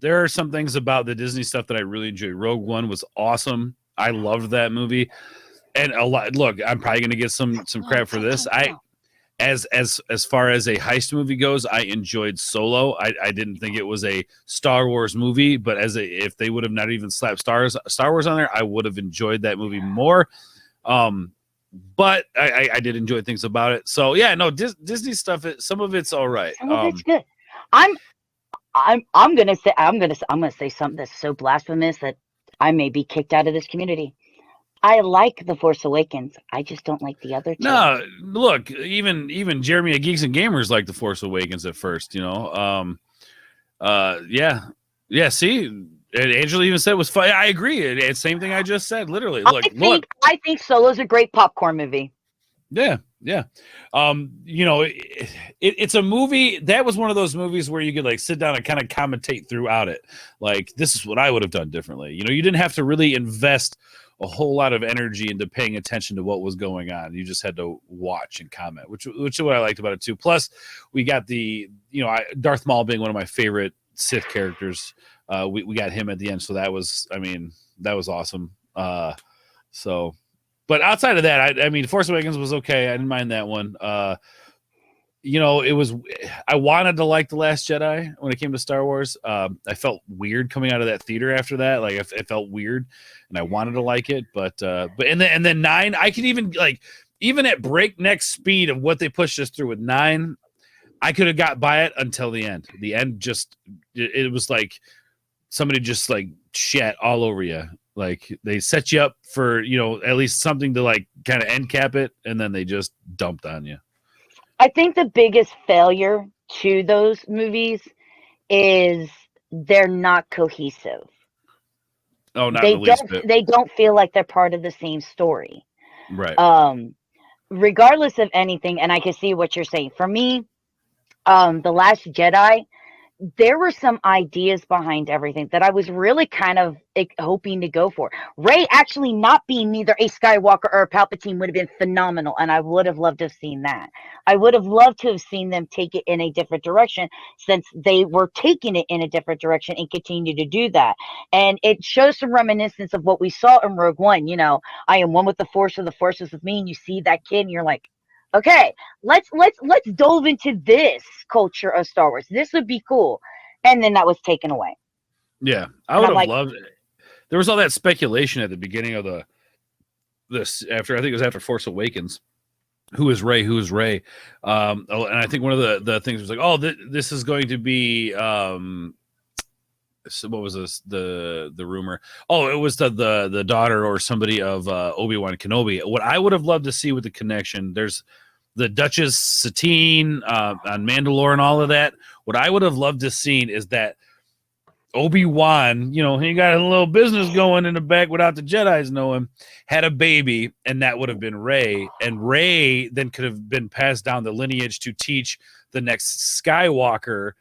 [SPEAKER 2] There are some things about the Disney stuff that I really enjoy. Rogue One was awesome. I loved that movie, and a lot. Look, I'm probably going to get some crap for this. As far as a heist movie goes, I enjoyed Solo. I didn't think it was a Star Wars movie, but if they would have not even slapped Star Wars on there, I would have enjoyed that movie more. But I did enjoy things about it. So yeah, no, Disney stuff. Some of it's all right.
[SPEAKER 1] Some of it's good. I'm gonna say something that's so blasphemous that I may be kicked out of this community. I like The Force Awakens. I just don't like the other two.
[SPEAKER 2] No, look, even Jeremy at Geeks and Gamers liked The Force Awakens at first. Yeah. See. And Angela even said it was fun. I agree. It's same thing I just said. Literally, look.
[SPEAKER 1] I think Solo's a great popcorn movie.
[SPEAKER 2] Yeah. It's a movie that was one of those movies where you could like sit down and kind of commentate throughout it. Like, this is what I would have done differently. You didn't have to really invest a whole lot of energy into paying attention to what was going on. You just had to watch and comment, which is what I liked about it too. Plus, we got Darth Maul being one of my favorite Sith characters. We got him at the end, so that was awesome. But outside of that, I mean, Force Awakens was okay. I didn't mind that one. I wanted to like The Last Jedi when it came to Star Wars. I felt weird coming out of that theater after that. Like, it felt weird, and I wanted to like it. But and then 9, I could even at breakneck speed of what they pushed us through with 9, I could have got by it until the end. The end just it was like somebody just like shat all over you. Like, they set you up for, at least something to like kind of end cap it, and then they just dumped on you.
[SPEAKER 1] I think the biggest failure to those movies is they're not cohesive.
[SPEAKER 2] Oh, not the least bit.
[SPEAKER 1] They don't feel like they're part of the same story.
[SPEAKER 2] Right.
[SPEAKER 1] Regardless of anything, and I can see what you're saying. For me, The Last Jedi, there were some ideas behind everything that I was really kind of hoping to go for. Rey actually not being neither a Skywalker or a Palpatine would have been phenomenal, and I would have loved to have seen that. I would have loved to have seen them take it in a different direction, since they were taking it in a different direction and continue to do that. And it shows some reminiscence of what we saw in Rogue One. You know, I am one with the Force, or the Force is with me, and you see that kid, and you're like, okay, let's dove into this culture of Star Wars. This would be cool. And then that was taken away.
[SPEAKER 2] Yeah, I would have loved it. There was all that speculation at the beginning of this after, I think it was after Force Awakens. Who is Rey? Who is Rey? And I think one of the things was like, oh, this is going to be so what was this? The rumor? Oh, it was the daughter or somebody of Obi-Wan Kenobi. What I would have loved to see with the connection, there's the Duchess Satine on Mandalore and all of that. What I would have loved to seen is that Obi-Wan, you know, he got a little business going in the back without the Jedis knowing, had a baby, and that would have been Rey. And Rey then could have been passed down the lineage to teach the next Skywalker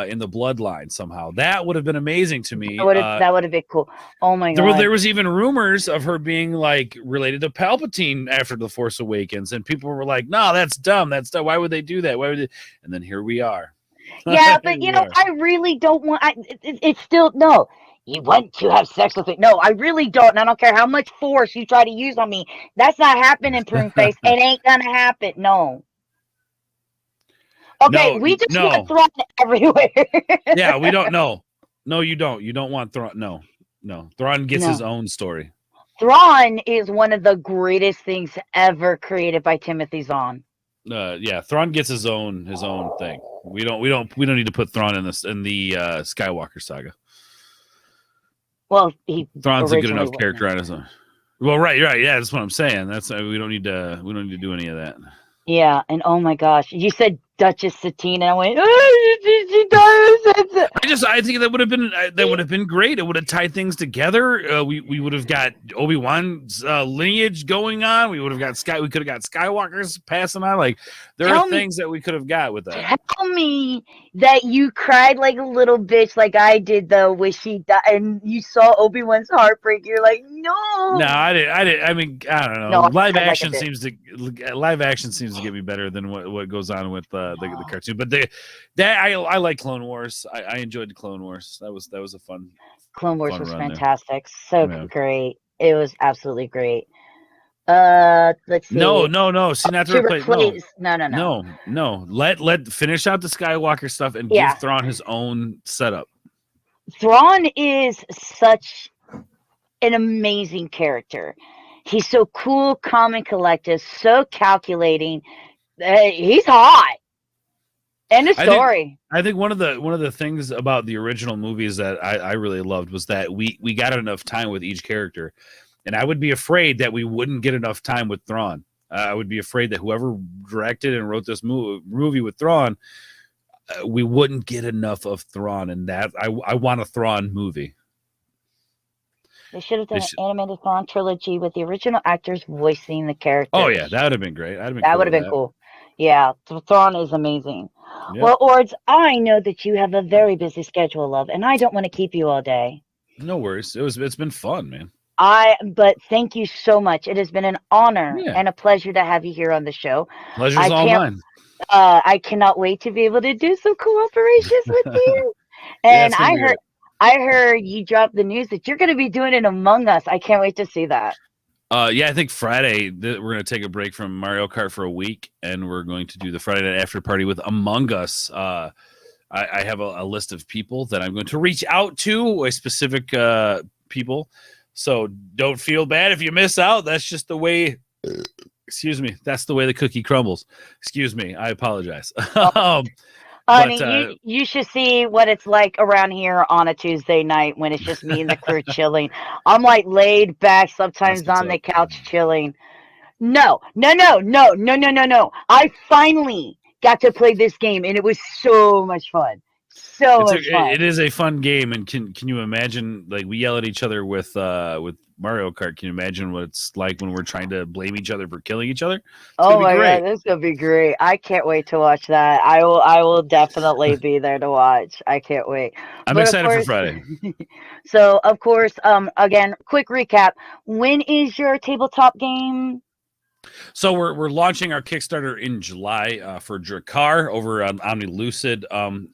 [SPEAKER 2] in the bloodline somehow. That would have been amazing to me.
[SPEAKER 1] That would have been cool. Oh my God.
[SPEAKER 2] There was even rumors of her being like related to Palpatine after The Force Awakens, and people were like, no, that's dumb. That's dumb. Why would they do that? Why would they? And then here we are.
[SPEAKER 1] Yeah, but you know, I really don't want. It's still no. You want to have sex with it? No, I really don't. And I don't care how much force you try to use on me. That's not happening, prune face. It ain't gonna happen. No. Okay, we just want Thrawn everywhere.
[SPEAKER 2] Yeah, we don't know. No, you don't. You don't want Thrawn. No. Thrawn gets his own story.
[SPEAKER 1] Thrawn is one of the greatest things ever created by Timothy Zahn.
[SPEAKER 2] Yeah, Thrawn gets his own thing. We don't need to put Thrawn in the Skywalker saga.
[SPEAKER 1] Well,
[SPEAKER 2] Thrawn's a good enough character on his own. Well, right. Yeah, that's what I'm saying. That's we don't need to do any of that.
[SPEAKER 1] Yeah, and oh my gosh, you said Duchess Satine, and I went, oh, she does.
[SPEAKER 2] I think that would have been great. It would have tied things together. We would have got Obi-Wan's lineage going on. We could have got Skywalkers passing on. Like there are things that we could have got with that.
[SPEAKER 1] Tell me that you cried like a little bitch, like I did though, when she died, and you saw Obi-Wan's heartbreak. You're like, no.
[SPEAKER 2] No, I didn't. I mean, I don't know.
[SPEAKER 1] No,
[SPEAKER 2] live action seems to get me better than what goes on with the cartoon. But I like Clone Wars. I enjoyed the Clone Wars. That was a fun.
[SPEAKER 1] Clone Wars
[SPEAKER 2] fun
[SPEAKER 1] was
[SPEAKER 2] there.
[SPEAKER 1] fantastic. So great. It was absolutely great. Let's see.
[SPEAKER 2] No. See, not to replace.
[SPEAKER 1] No.
[SPEAKER 2] Let finish out the Skywalker stuff and give Thrawn his own setup.
[SPEAKER 1] Thrawn is such an amazing character. He's so cool, calm, and collected. So calculating. He's hot. End of story.
[SPEAKER 2] I think one of the things about the original movies that I really loved was that we got enough time with each character, and I would be afraid that we wouldn't get enough time with Thrawn. I would be afraid that whoever directed and wrote this movie with Thrawn, we wouldn't get enough of Thrawn, and that I want a Thrawn movie.
[SPEAKER 1] They should have done an animated Thrawn trilogy with the original actors voicing the characters.
[SPEAKER 2] Oh yeah, that would have been great.
[SPEAKER 1] That would have been cool. Yeah, Thrawn is amazing. Yep. Well, Ords, I know that you have a very busy schedule, love, and I don't want to keep you all day.
[SPEAKER 2] No worries. It's been fun, man.
[SPEAKER 1] But thank you so much. It has been an honor and a pleasure to have you here on the show.
[SPEAKER 2] Pleasure's all mine.
[SPEAKER 1] I cannot wait to be able to do some cooperations with you. And I heard you dropped the news that you're going to be doing it Among Us. I can't wait to see that.
[SPEAKER 2] Yeah, I think Friday we're going to take a break from Mario Kart for a week, and we're going to do the Friday night after party with Among Us. I have a list of people that I'm going to reach out to, a specific people. So don't feel bad if you miss out. That's just the way. Excuse me. That's the way the cookie crumbles. Excuse me. I apologize.
[SPEAKER 1] Honey, you should see what it's like around here on a Tuesday night when it's just me and the crew chilling. I'm like laid back, sometimes on the couch chilling. No. I finally got to play this game, and it was so much fun. So much fun.
[SPEAKER 2] It is a fun game, and can you imagine, like, we yell at each other with Mario Kart? Can you imagine what it's like when we're trying to blame each other for killing each other?
[SPEAKER 1] Oh my God, this is gonna be great. I can't wait to watch that. I will definitely be there to watch. I can't wait.
[SPEAKER 2] I'm excited for Friday.
[SPEAKER 1] So of course, again, quick recap. When is your tabletop game?
[SPEAKER 2] So we're launching our Kickstarter in July for Drakkar over on OmniLucid.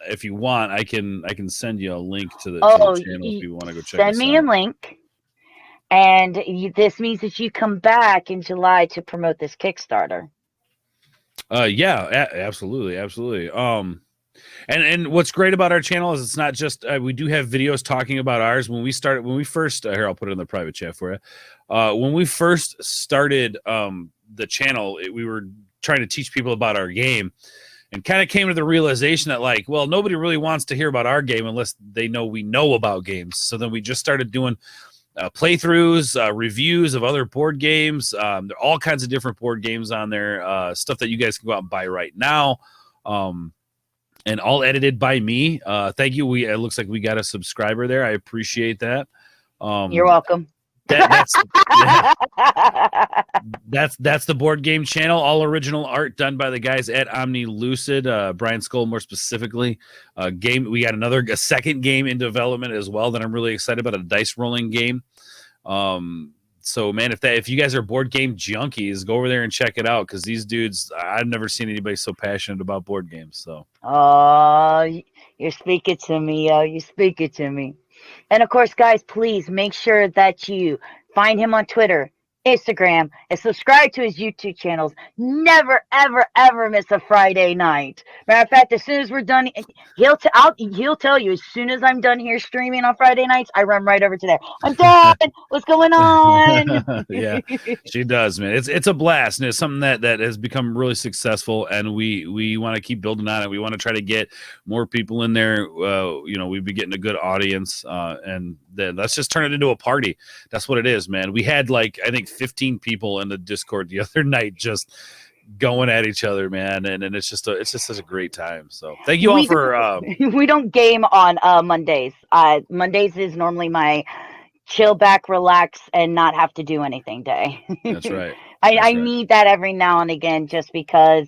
[SPEAKER 2] If you want, I can send you a link to the channel if you want to go check.
[SPEAKER 1] Send me a link. And this means that you come back in July to promote this Kickstarter.
[SPEAKER 2] Yeah, absolutely. And what's great about our channel is it's not just we do have videos talking about ours. When we first here, I'll put it in the private chat for you. When we first started the channel, we were trying to teach people about our game, and kind of came to the realization that, like, well, nobody really wants to hear about our game unless they know we know about games. So then we just started doing playthroughs, reviews of other board games. There are all kinds of different board games on there, stuff that you guys can go out and buy right now, and all edited by me. Thank you. It looks like we got a subscriber there. I appreciate that.
[SPEAKER 1] You're welcome.
[SPEAKER 2] That's the board game channel. All original art done by the guys at OmniLucid. Brian Skoll, more specifically. Game. We got a second game in development as well that I'm really excited about. A dice rolling game. So man, if you guys are board game junkies, go over there and check it out, because these dudes, I've never seen anybody so passionate about board games. So.
[SPEAKER 1] You're speaking to me, yo. You're speaking to me. And of course, guys, please make sure that you find him on Twitter, Instagram, and subscribe to his YouTube channels. Never, ever, ever miss a Friday night. Matter of fact, as soon as we're done, he'll tell you, as soon as I'm done here streaming on Friday nights, I run right over to there. I'm done. What's going on?
[SPEAKER 2] Yeah, she does, man. It's a blast, and it's something that has become really successful, and we want to keep building on it. We want to try to get more people in there. We've been getting a good audience, and then let's just turn it into a party. That's what it is, man. We had, like, I think 15 people in the Discord the other night just going at each other, man, and it's just such a great time. So thank you all for
[SPEAKER 1] we don't game on Mondays. Mondays is normally my chill back, relax, and not have to do anything day.
[SPEAKER 2] That's right.
[SPEAKER 1] I need that every now and again, just because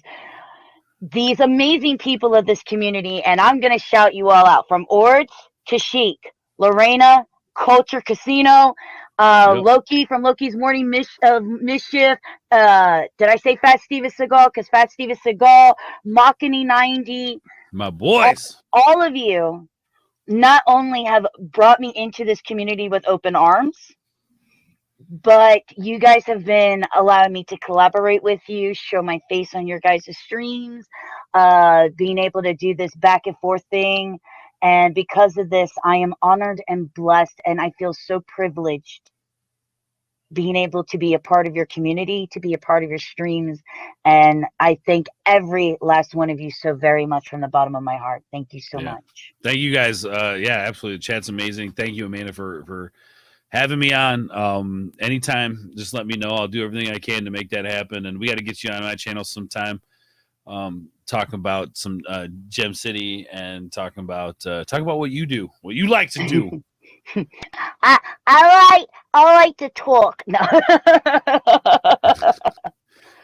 [SPEAKER 1] these amazing people of this community, and I'm gonna shout you all out, from Ords to Chic, Lorena, Culture Casino, Loki from Loki's Morning Mischief. Did I say Fat Steven Seagal? Because Fat Steven Seagal, Machini 90,
[SPEAKER 2] my boys,
[SPEAKER 1] all of you not only have brought me into this community with open arms, but you guys have been allowing me to collaborate with you, show my face on your guys' streams, being able to do this back and forth thing. And because of this, I am honored and blessed, and I feel so privileged being able to be a part of your community, to be a part of your streams. And I thank every last one of you so very much from the bottom of my heart. Thank you so much.
[SPEAKER 2] Thank you guys. Yeah, absolutely. Chat's amazing. Thank you, Amanda, for having me on. Anytime, just let me know. I'll do everything I can to make that happen. And we got to get you on my channel sometime. Talking about some Gem City, and talking about what you do, what you like to do.
[SPEAKER 1] I like to talk. No.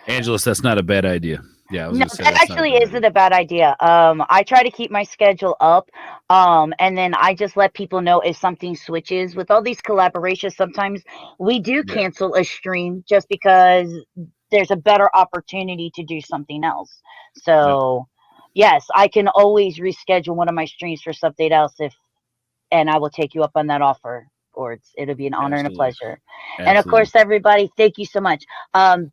[SPEAKER 2] Angelus, that's not a bad idea. Yeah,
[SPEAKER 1] no, that actually isn't a bad idea. I try to keep my schedule up, and then I just let people know if something switches. With all these collaborations, sometimes we do cancel a stream just because there's a better opportunity to do something else. So yes, I can always reschedule one of my streams for something else, and I will take you up on that offer, or it'll be an honor and a pleasure. And of course, everybody, thank you so much.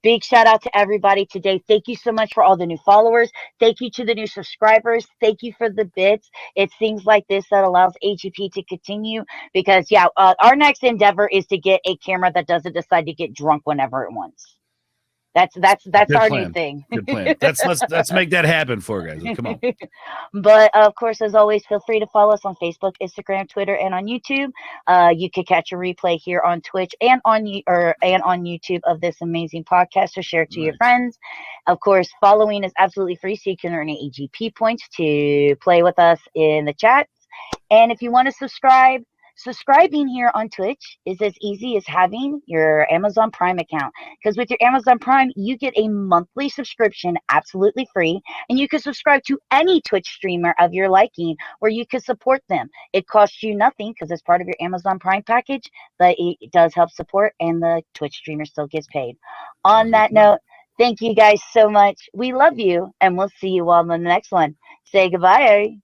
[SPEAKER 1] Big shout out to everybody today. Thank you so much for all the new followers. Thank you to the new subscribers. Thank you for the bits. It's things like this that allows AGP to continue, because our next endeavor is to get a camera that doesn't decide to get drunk whenever it wants. That's
[SPEAKER 2] Good
[SPEAKER 1] our
[SPEAKER 2] plan.
[SPEAKER 1] new thing.
[SPEAKER 2] Good plan. Let's make that happen for you guys. Come on.
[SPEAKER 1] But of course, as always, feel free to follow us on Facebook, Instagram, Twitter, and on YouTube. You could catch a replay here on Twitch and on YouTube of this amazing podcast. So share it to your friends. Of course, following is absolutely free, so you can earn AGP points to play with us in the chats. And if you want to subscribing here on Twitch is as easy as having your Amazon Prime account, because with your Amazon Prime you get a monthly subscription absolutely free, and you can subscribe to any Twitch streamer of your liking where you can support them. It costs you nothing because it's part of your Amazon Prime package, but it does help support, and the Twitch streamer still gets paid. On that note, thank you guys so much. We love you, and we'll see you all in the next one. Say goodbye.